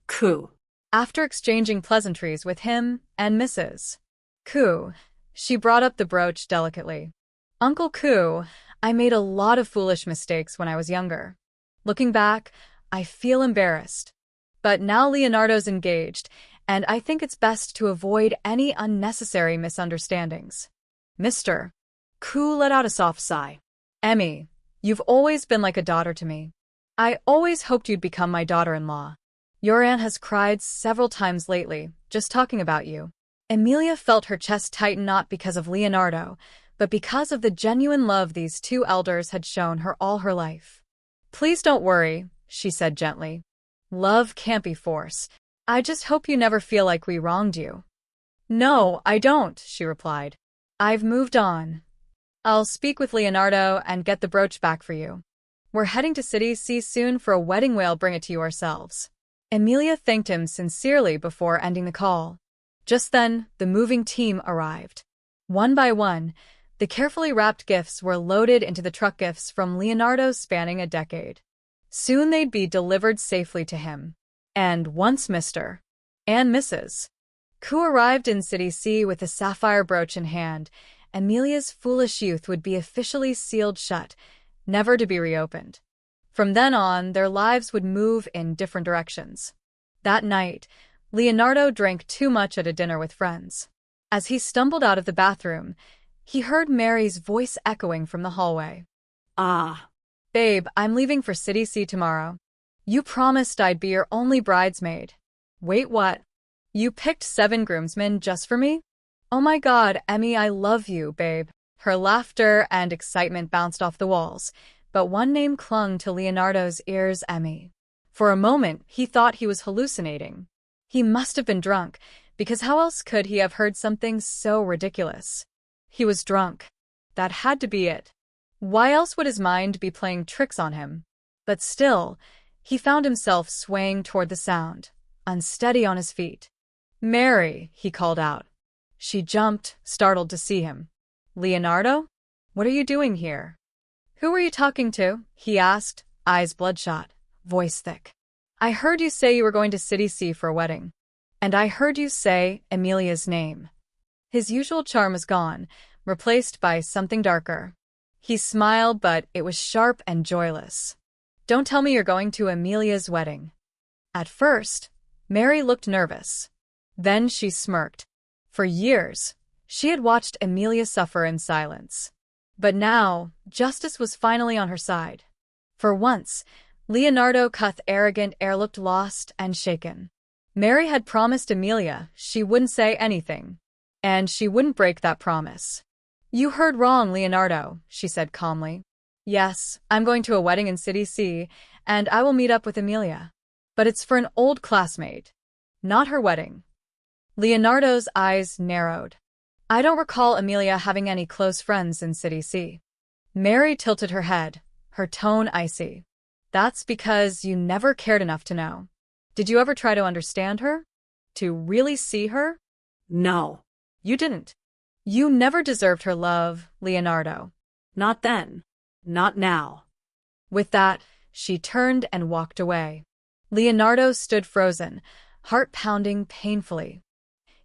Ku. After exchanging pleasantries with him and Mrs. Ku, she brought up the brooch delicately. "Uncle Ku, I made a lot of foolish mistakes when I was younger. Looking back, I feel embarrassed. But now Leonardo's engaged, and I think it's best to avoid any unnecessary misunderstandings." Mr. Ku let out a soft sigh. "Emmy, You've always been like a daughter to me. I always hoped you'd become my daughter-in-law. Your aunt has cried several times lately, just talking about you." Emilia felt her chest tighten not because of Leonardo, but because of the genuine love these two elders had shown her all her life. "Please don't worry," she said gently. "Love can't be forced. I just hope you never feel like we wronged you." "No, I don't," she replied. "I've moved on. I'll speak with Leonardo and get the brooch back for you. We're heading to City C soon for a wedding. We'll bring it to you ourselves." Emilia thanked him sincerely before ending the call. Just then, the moving team arrived. One by one, the carefully wrapped gifts were loaded into the truck, gifts from Leonardo spanning a decade. Soon they'd be delivered safely to him. And once Mr. and Mrs. Ku arrived in City C with the sapphire brooch in hand, Emilia's foolish youth would be officially sealed shut, never to be reopened. From then on, their lives would move in different directions. That night, Leonardo drank too much at a dinner with friends. As he stumbled out of the bathroom, he heard Mary's voice echoing from the hallway. "Ah, "Babe, I'm leaving for City C tomorrow. You promised I'd be your only bridesmaid." "Wait, what? You picked 7 groomsmen just for me?" "Oh my God, Emmy, I love you, babe." Her laughter and excitement bounced off the walls, but one name clung to Leonardo's ears: Emmy. For a moment, he thought he was hallucinating. He must have been drunk, because how else could he have heard something so ridiculous? He was drunk. That had to be it. Why else would his mind be playing tricks on him? But still, he found himself swaying toward the sound, unsteady on his feet. "Mary," he called out. She jumped, startled to see him. "Leonardo? What are you doing here?" "Who were you talking to?" he asked, eyes bloodshot, voice thick. "I heard you say you were going to City C for a wedding. And I heard you say Emilia's name." His usual charm was gone, replaced by something darker. He smiled, but it was sharp and joyless. "Don't tell me you're going to Emilia's wedding." At first, Mary looked nervous. Then she smirked. For years, she had watched Emilia suffer in silence. But now, justice was finally on her side. For once, Leonardo Cuth's arrogant air looked lost and shaken. Mary had promised Emilia she wouldn't say anything, and she wouldn't break that promise. "You heard wrong, Leonardo," she said calmly. "Yes, I'm going to a wedding in City C, and I will meet up with Emilia. But it's for an old classmate, not her wedding." Leonardo's eyes narrowed. "I don't recall Emilia having any close friends in City C." Mary tilted her head, her tone icy. "That's because you never cared enough to know. Did you ever try to understand her? To really see her?" no. You didn't. You never deserved her love, Leonardo. Not then. Not now." With that, she turned and walked away. Leonardo stood frozen, heart pounding painfully.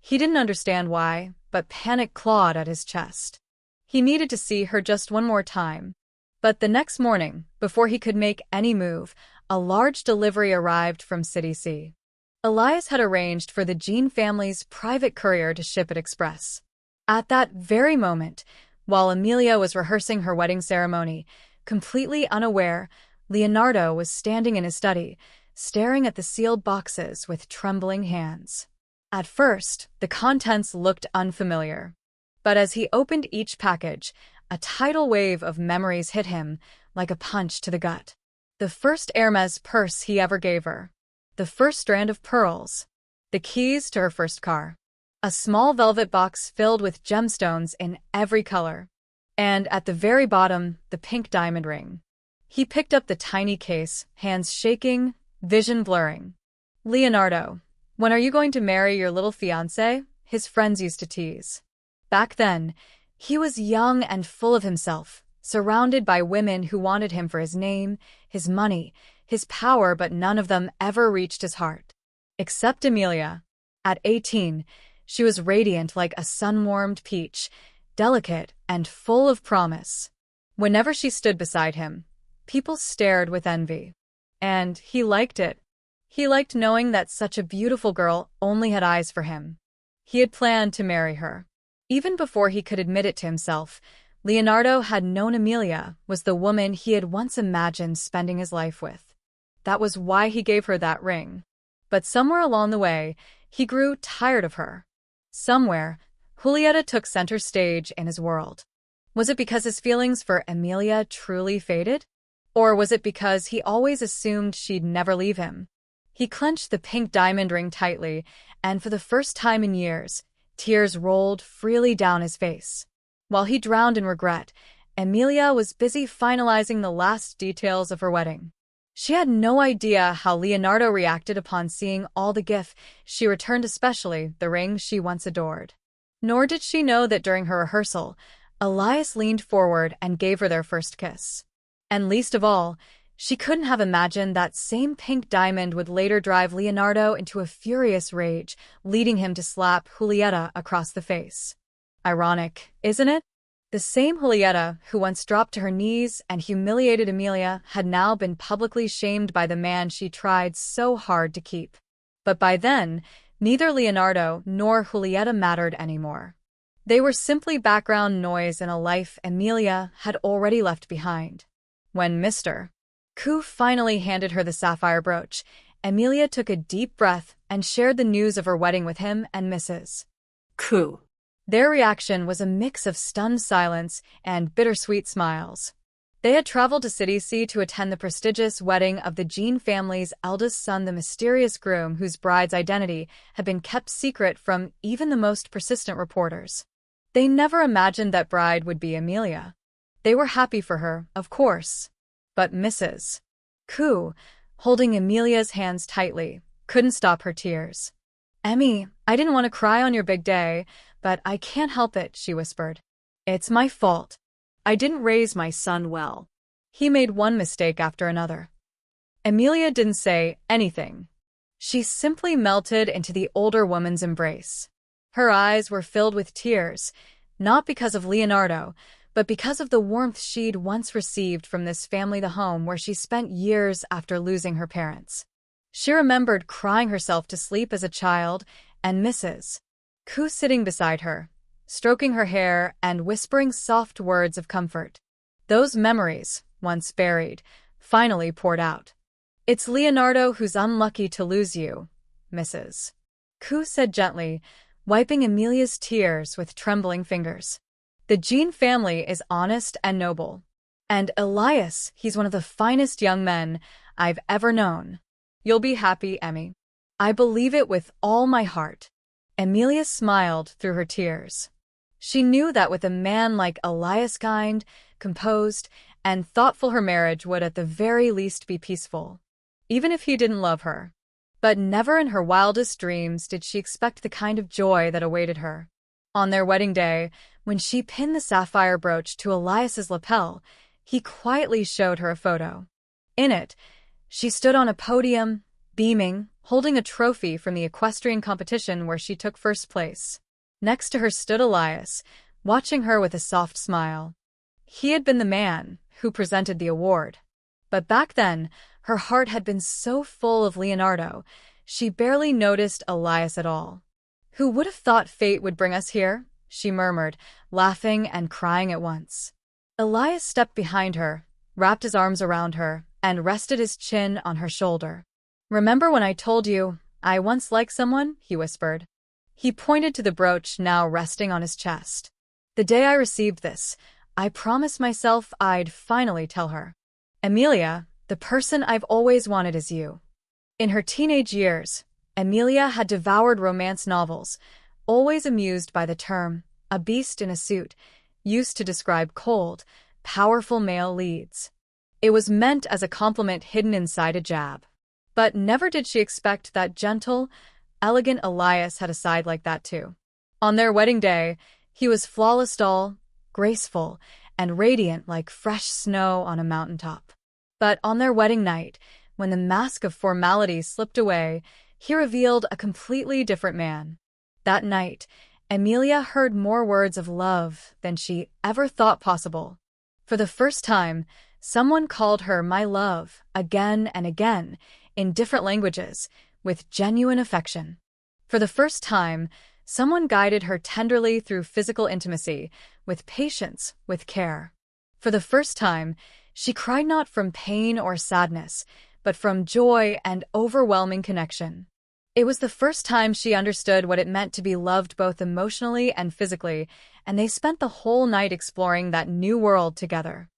He didn't understand why, but panic clawed at his chest. He needed to see her just one more time. But the next morning, before he could make any move, a large delivery arrived from City C. Elias had arranged for the Jean family's private courier to ship it express. At that very moment, while Emilia was rehearsing her wedding ceremony, completely unaware, Leonardo was standing in his study, staring at the sealed boxes with trembling hands. At first, the contents looked unfamiliar. But as he opened each package, a tidal wave of memories hit him like a punch to the gut. The first Hermes purse he ever gave her. The first strand of pearls. The keys to her first car. A small velvet box filled with gemstones in every color. And at the very bottom, the pink diamond ring. He picked up the tiny case, hands shaking, vision blurring. "Leonardo, when are you going to marry your little fiancée?" his friends used to tease. Back then, he was young and full of himself, surrounded by women who wanted him for his name, his money, his power, but none of them ever reached his heart. Except Emilia. At 18, she was radiant like a sun-warmed peach, delicate and full of promise. Whenever she stood beside him, people stared with envy. And he liked it. He liked knowing that such a beautiful girl only had eyes for him. He had planned to marry her. Even before he could admit it to himself, Leonardo had known Emilia was the woman he had once imagined spending his life with. That was why he gave her that ring. But somewhere along the way, he grew tired of her. Somewhere, Julieta took center stage in his world. Was it because his feelings for Emilia truly faded? Or was it because he always assumed she'd never leave him? He clenched the pink diamond ring tightly, and for the first time in years, tears rolled freely down his face. While he drowned in regret, Emilia was busy finalizing the last details of her wedding. She had no idea how Leonardo reacted upon seeing all the gifts she returned, especially the ring she once adored. Nor did she know that during her rehearsal, Elias leaned forward and gave her their first kiss. And least of all, she couldn't have imagined that same pink diamond would later drive Leonardo into a furious rage, leading him to slap Julieta across the face. Ironic, isn't it? The same Julieta who once dropped to her knees and humiliated Emilia had now been publicly shamed by the man she tried so hard to keep. But by then, neither Leonardo nor Julieta mattered anymore. They were simply background noise in a life Emilia had already left behind. When Mr. Ku finally handed her the sapphire brooch, Emilia took a deep breath and shared the news of her wedding with him and Mrs. Ku. Their reaction was a mix of stunned silence and bittersweet smiles. They had traveled to City C to attend the prestigious wedding of the Jean family's eldest son, the mysterious groom whose bride's identity had been kept secret from even the most persistent reporters. They never imagined that bride would be Emilia. They were happy for her, of course. But Mrs. Ku, holding Emilia's hands tightly, couldn't stop her tears. "Emmy, I didn't want to cry on your big day, but I can't help it," she whispered. "It's my fault. I didn't raise my son well. He made one mistake after another." Emilia didn't say anything. She simply melted into the older woman's embrace. Her eyes were filled with tears, not because of Leonardo, but because of the warmth she'd once received from this family, the home where she spent years after losing her parents. She remembered crying herself to sleep as a child, and Mrs. Ku sitting beside her, stroking her hair and whispering soft words of comfort. Those memories, once buried, finally poured out. "It's Leonardo who's unlucky to lose you," Mrs. Ku said gently, wiping Emilia's tears with trembling fingers. "The Jean family is honest and noble. And Elias, he's one of the finest young men I've ever known. You'll be happy, Emmy. I believe it with all my heart." Emilia smiled through her tears. She knew that with a man like Elias, kind, composed, and thoughtful, her marriage would at the very least be peaceful, even if he didn't love her. But never in her wildest dreams did she expect the kind of joy that awaited her. On their wedding day, when she pinned the sapphire brooch to Elias's lapel, he quietly showed her a photo. In it, she stood on a podium, beaming, holding a trophy from the equestrian competition where she took first place. Next to her stood Elias, watching her with a soft smile. He had been the man who presented the award. But back then, her heart had been so full of Leonardo, she barely noticed Elias at all. "Who would have thought fate would bring us here?" she murmured, laughing and crying at once. Elias stepped behind her, wrapped his arms around her, and rested his chin on her shoulder. "Remember when I told you I once liked someone?" he whispered. He pointed to the brooch now resting on his chest. "The day I received this, I promised myself I'd finally tell her. Emilia, the person I've always wanted is you." In her teenage years, Emilia had devoured romance novels, always amused by the term, "a beast in a suit," used to describe cold, powerful male leads. It was meant as a compliment hidden inside a jab. But never did she expect that gentle, elegant Elias had a side like that too. On their wedding day, he was flawless, tall, graceful, and radiant like fresh snow on a mountaintop. But on their wedding night, when the mask of formality slipped away, he revealed a completely different man. That night, Emilia heard more words of love than she ever thought possible. For the first time, someone called her "my love" again and again, in different languages, with genuine affection. For the first time, Someone guided her tenderly through physical intimacy, with patience, with care. For the first time, she cried not from pain or sadness, but from joy and overwhelming connection. It was the first time she understood what it meant to be loved both emotionally and physically, and they spent the whole night exploring that new world together.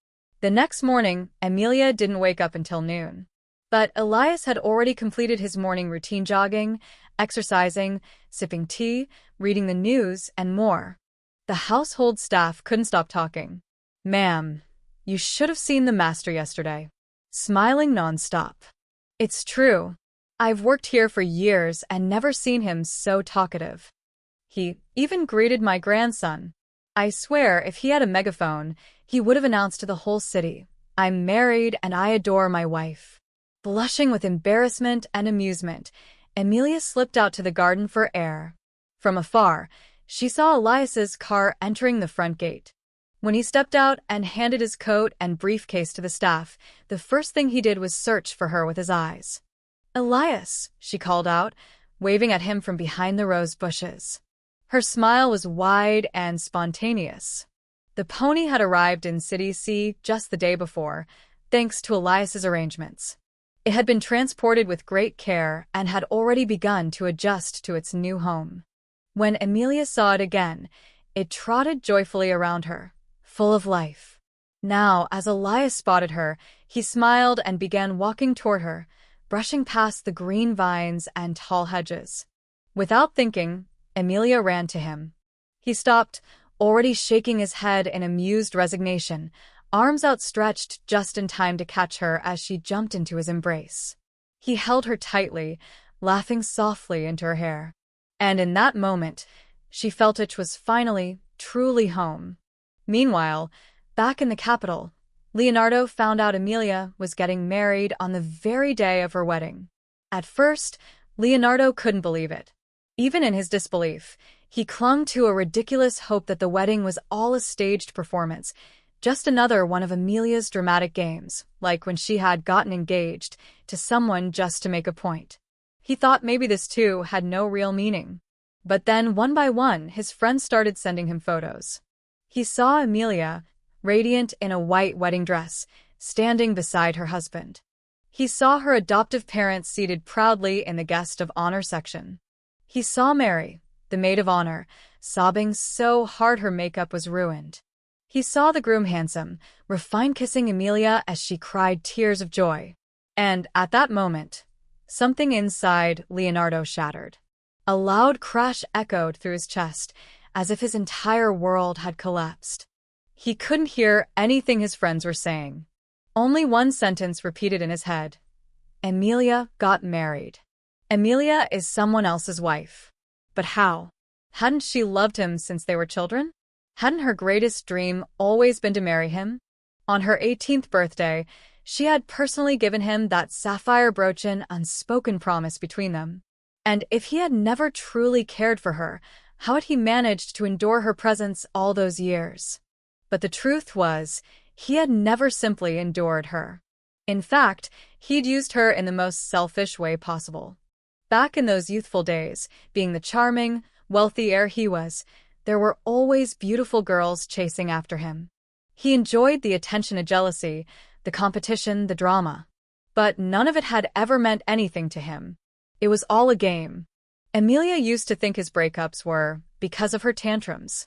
The next morning, Emilia didn't wake up until noon. But Elias had already completed his morning routine, jogging, exercising, sipping tea, reading the news, and more. The household staff couldn't stop talking. "Ma'am, you should have seen the master yesterday. Smiling nonstop." "It's true. I've worked here for years and never seen him so talkative. He even greeted my grandson. I swear if he had a megaphone, he would have announced to the whole city, 'I'm married and I adore my wife.'" Blushing with embarrassment and amusement, Emilia slipped out to the garden for air. From afar, she saw Elias's car entering the front gate. When he stepped out and handed his coat and briefcase to the staff, the first thing he did was search for her with his eyes. "Elias," she called out, waving at him from behind the rose bushes. Her smile was wide and spontaneous. The pony had arrived in City C just the day before, thanks to Elias's arrangements. It had been transported with great care and had already begun to adjust to its new home. When Emilia saw it again, it trotted joyfully around her, full of life. Now, as Elias spotted her, he smiled and began walking toward her, brushing past the green vines and tall hedges. Without thinking, Emilia ran to him. He stopped, already shaking his head in amused resignation, arms outstretched just in time to catch her as she jumped into his embrace. He held her tightly, laughing softly into her hair. And in that moment, she felt it was finally, truly home. Meanwhile, back in the capital, Leonardo found out Emilia was getting married on the very day of her wedding. At first, Leonardo couldn't believe it. Even in his disbelief, he clung to a ridiculous hope that the wedding was all a staged performance, just another one of Emilia's dramatic games, like when she had gotten engaged to someone just to make a point. He thought maybe this too had no real meaning. But then, one by one, his friends started sending him photos. He saw Emilia, radiant in a white wedding dress, standing beside her husband. He saw her adoptive parents seated proudly in the guest of honor section. He saw Mary, the maid of honor, sobbing so hard her makeup was ruined. He saw the groom, handsome, refined, kissing Emilia as she cried tears of joy. And at that moment, something inside Leonardo shattered. A loud crash echoed through his chest, as if his entire world had collapsed. He couldn't hear anything his friends were saying. Only one sentence repeated in his head. Emilia got married. Emilia is someone else's wife. But how? Hadn't she loved him since they were children? Hadn't her greatest dream always been to marry him? On her 18th birthday, she had personally given him that sapphire brooch, an unspoken promise between them. And if he had never truly cared for her, how had he managed to endure her presence all those years? But the truth was, he had never simply endured her. In fact, he'd used her in the most selfish way possible. Back in those youthful days, being the charming, wealthy heir he was, there were always beautiful girls chasing after him. He enjoyed the attention and jealousy, the competition, the drama. But none of it had ever meant anything to him. It was all a game. Emilia used to think his breakups were because of her tantrums.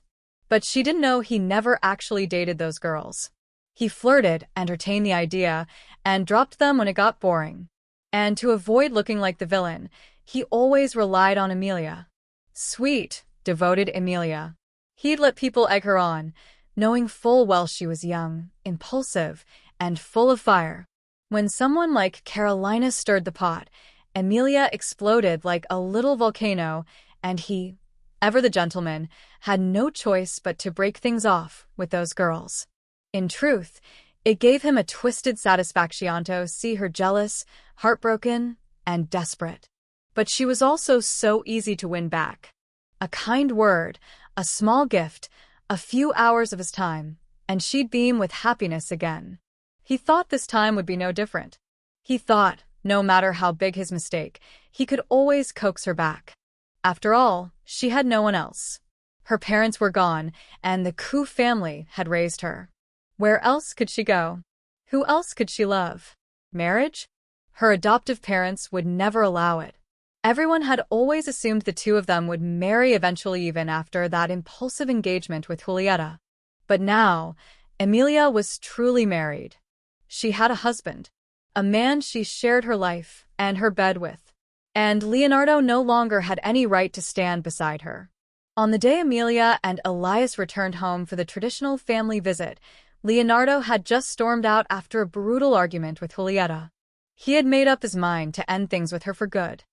But she didn't know he never actually dated those girls. He flirted, entertained the idea, and dropped them when it got boring. And to avoid looking like the villain, he always relied on Emilia. Sweet, devoted Emilia. He'd let people egg her on, knowing full well she was young, impulsive, and full of fire. When someone like Carolina stirred the pot, Emilia exploded like a little volcano, and he, ever the gentleman, had no choice but to break things off with those girls. In truth, it gave him a twisted satisfaction to see her jealous, heartbroken, and desperate. But she was also so easy to win back. A kind word, a small gift, a few hours of his time, and she'd beam with happiness again. He thought this time would be no different. He thought, no matter how big his mistake, he could always coax her back. After all, she had no one else. Her parents were gone, and the Ku family had raised her. Where else could she go? Who else could she love? Marriage? Her adoptive parents would never allow it. Everyone had always assumed the two of them would marry eventually, even after that impulsive engagement with Julieta. But now, Emilia was truly married. She had a husband, a man she shared her life and her bed with. And Leonardo no longer had any right to stand beside her. On the day Emilia and Elias returned home for the traditional family visit, Leonardo had just stormed out after a brutal argument with Julieta. He had made up his mind to end things with her for good.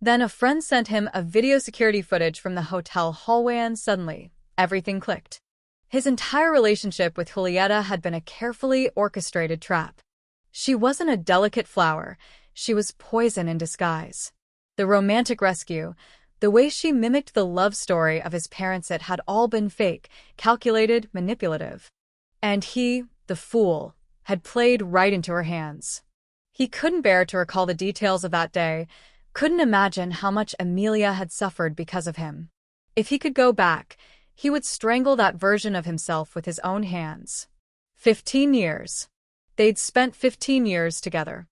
Then a friend sent him a video security footage from the hotel hallway, and suddenly, everything clicked. His entire relationship with Julieta had been a carefully orchestrated trap. She wasn't a delicate flower, she was poison in disguise. The romantic rescue, the way she mimicked the love story of his parents, it had all been fake, calculated, manipulative. And he, the fool, had played right into her hands. He couldn't bear to recall the details of that day, couldn't imagine how much Emilia had suffered because of him. If he could go back, he would strangle that version of himself with his own hands. 15 years. They'd spent 15 years together.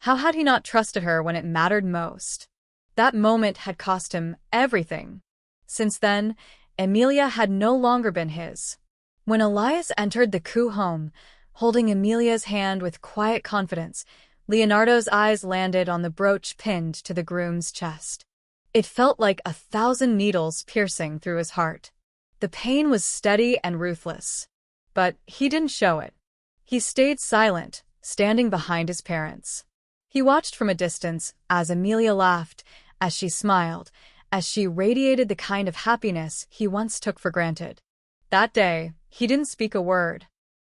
How had he not trusted her when it mattered most? That moment had cost him everything. Since then, Emilia had no longer been his. When Elias entered the Ku home, holding Emilia's hand with quiet confidence, Leonardo's eyes landed on the brooch pinned to the groom's chest. It felt like 1,000 needles piercing through his heart. The pain was steady and ruthless. But he didn't show it. He stayed silent, standing behind his parents. He watched from a distance as Emilia laughed, as she smiled, as she radiated the kind of happiness he once took for granted. That day, he didn't speak a word.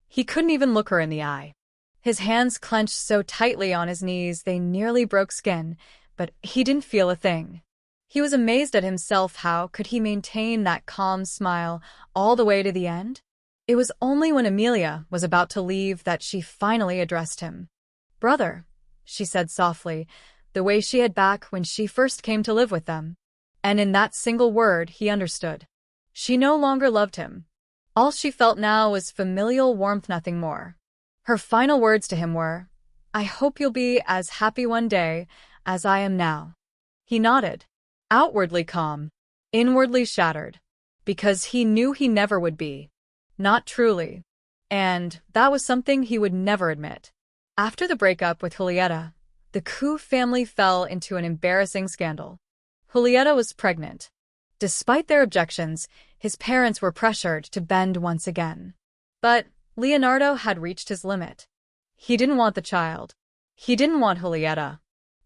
He couldn't even look her in the eye. His hands clenched so tightly on his knees they nearly broke skin, but he didn't feel a thing. He was amazed at himself. How could he maintain that calm smile all the way to the end? It was only when Emilia was about to leave that she finally addressed him. "Brother," she said softly, the way she had back when she first came to live with them. And in that single word he understood. She no longer loved him. All she felt now was familial warmth, nothing more. Her final words to him were, "I hope you'll be as happy one day as I am now." He nodded, outwardly calm, inwardly shattered, because he knew he never would be. Not truly. And that was something he would never admit. After the breakup with Julieta, the Ku family fell into an embarrassing scandal. Julieta was pregnant. Despite their objections, his parents were pressured to bend once again. But Leonardo had reached his limit. He didn't want the child. He didn't want Julieta.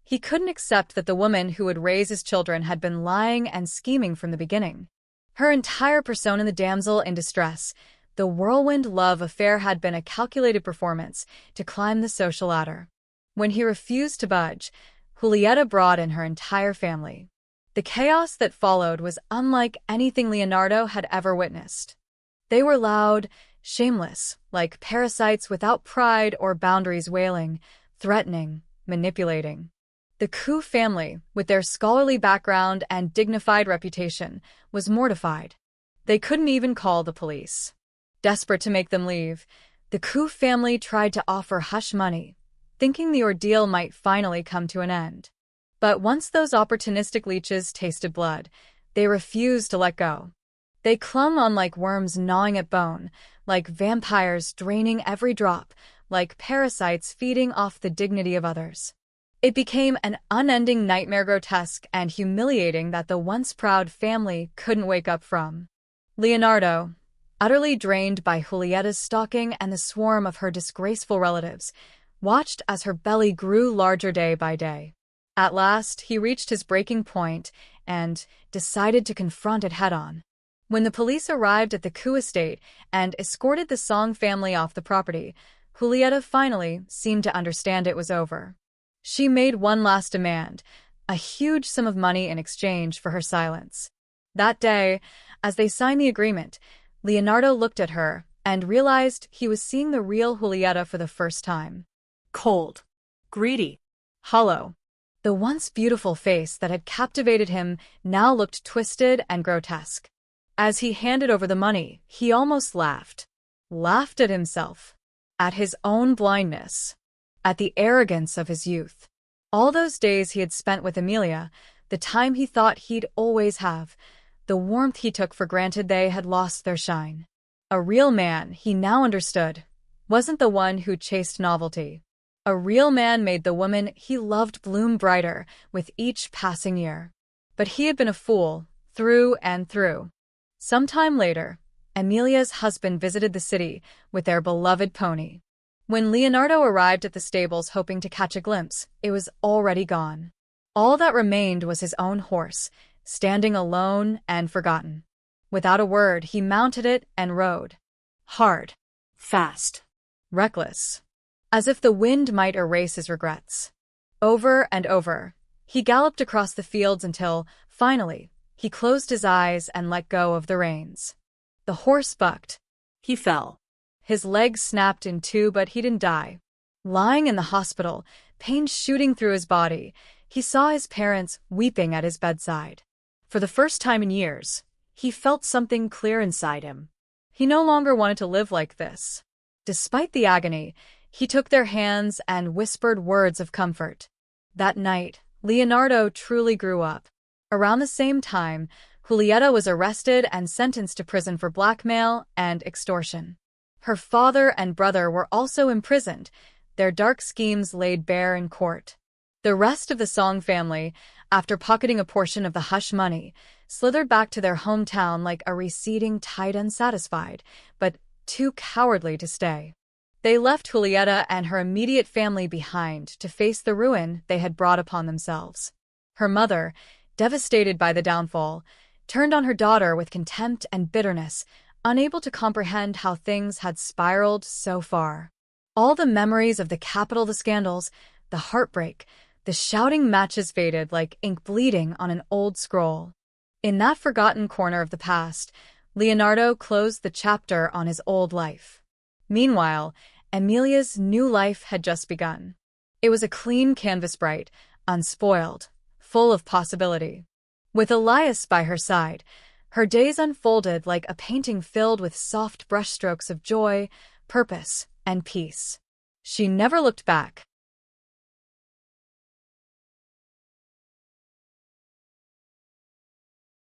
He couldn't accept that the woman who would raise his children had been lying and scheming from the beginning. Her entire persona, the damsel in distress, the whirlwind love affair, had been a calculated performance to climb the social ladder. When he refused to budge, Julieta brought in her entire family. The chaos that followed was unlike anything Leonardo had ever witnessed. They were loud, shameless, like parasites without pride or boundaries, wailing, threatening, manipulating. The Ku family, with their scholarly background and dignified reputation, was mortified. They couldn't even call the police. Desperate to make them leave, the Ku family tried to offer hush money, thinking the ordeal might finally come to an end. But once those opportunistic leeches tasted blood, they refused to let go. They clung on like worms gnawing at bone, like vampires draining every drop, like parasites feeding off the dignity of others. It became an unending nightmare, grotesque and humiliating, that the once proud family couldn't wake up from. Leonardo, utterly drained by Julieta's stalking and the swarm of her disgraceful relatives, watched as her belly grew larger day by day. At last, he reached his breaking point and decided to confront it head-on. When the police arrived at the Ku estate and escorted the Song family off the property, Julieta finally seemed to understand it was over. She made one last demand, a huge sum of money in exchange for her silence. That day, as they signed the agreement, Leonardo looked at her and realized he was seeing the real Julieta for the first time. Cold. Greedy. Hollow. The once beautiful face that had captivated him now looked twisted and grotesque. As he handed over the money, he almost laughed. Laughed at himself. At his own blindness. At the arrogance of his youth. All those days he had spent with Emilia, the time he thought he'd always have, the warmth he took for granted, they had lost their shine. A real man, he now understood, wasn't the one who chased novelty. A real man made the woman he loved bloom brighter with each passing year. But he had been a fool, through and through. Some time later, Emilia's husband visited the city with their beloved pony. When Leonardo arrived at the stables hoping to catch a glimpse, it was already gone. All that remained was his own horse, standing alone and forgotten. Without a word, he mounted it and rode. Hard. Fast. Reckless. As if the wind might erase his regrets. Over and over, he galloped across the fields until, finally, he closed his eyes and let go of the reins. The horse bucked. He fell. His legs snapped in two, but he didn't die. Lying in the hospital, pain shooting through his body, he saw his parents weeping at his bedside. For the first time in years, he felt something clear inside him. He no longer wanted to live like this. Despite the agony, he took their hands and whispered words of comfort. That night, Leonardo truly grew up. Around the same time, Julieta was arrested and sentenced to prison for blackmail and extortion. Her father and brother were also imprisoned, their dark schemes laid bare in court. The rest of the Song family, after pocketing a portion of the hush money, slithered back to their hometown like a receding tide, unsatisfied, but too cowardly to stay. They left Julieta and her immediate family behind to face the ruin they had brought upon themselves. Her mother, devastated by the downfall, turned on her daughter with contempt and bitterness, unable to comprehend how things had spiraled so far. All the memories of the capital, the scandals, the heartbreak, the shouting matches faded like ink bleeding on an old scroll. In that forgotten corner of the past, Leonardo closed the chapter on his old life. Meanwhile, Emilia's new life had just begun. It was a clean canvas, bright, unspoiled, full of possibility. With Elias by her side, her days unfolded like a painting filled with soft brushstrokes of joy, purpose, and peace. She never looked back,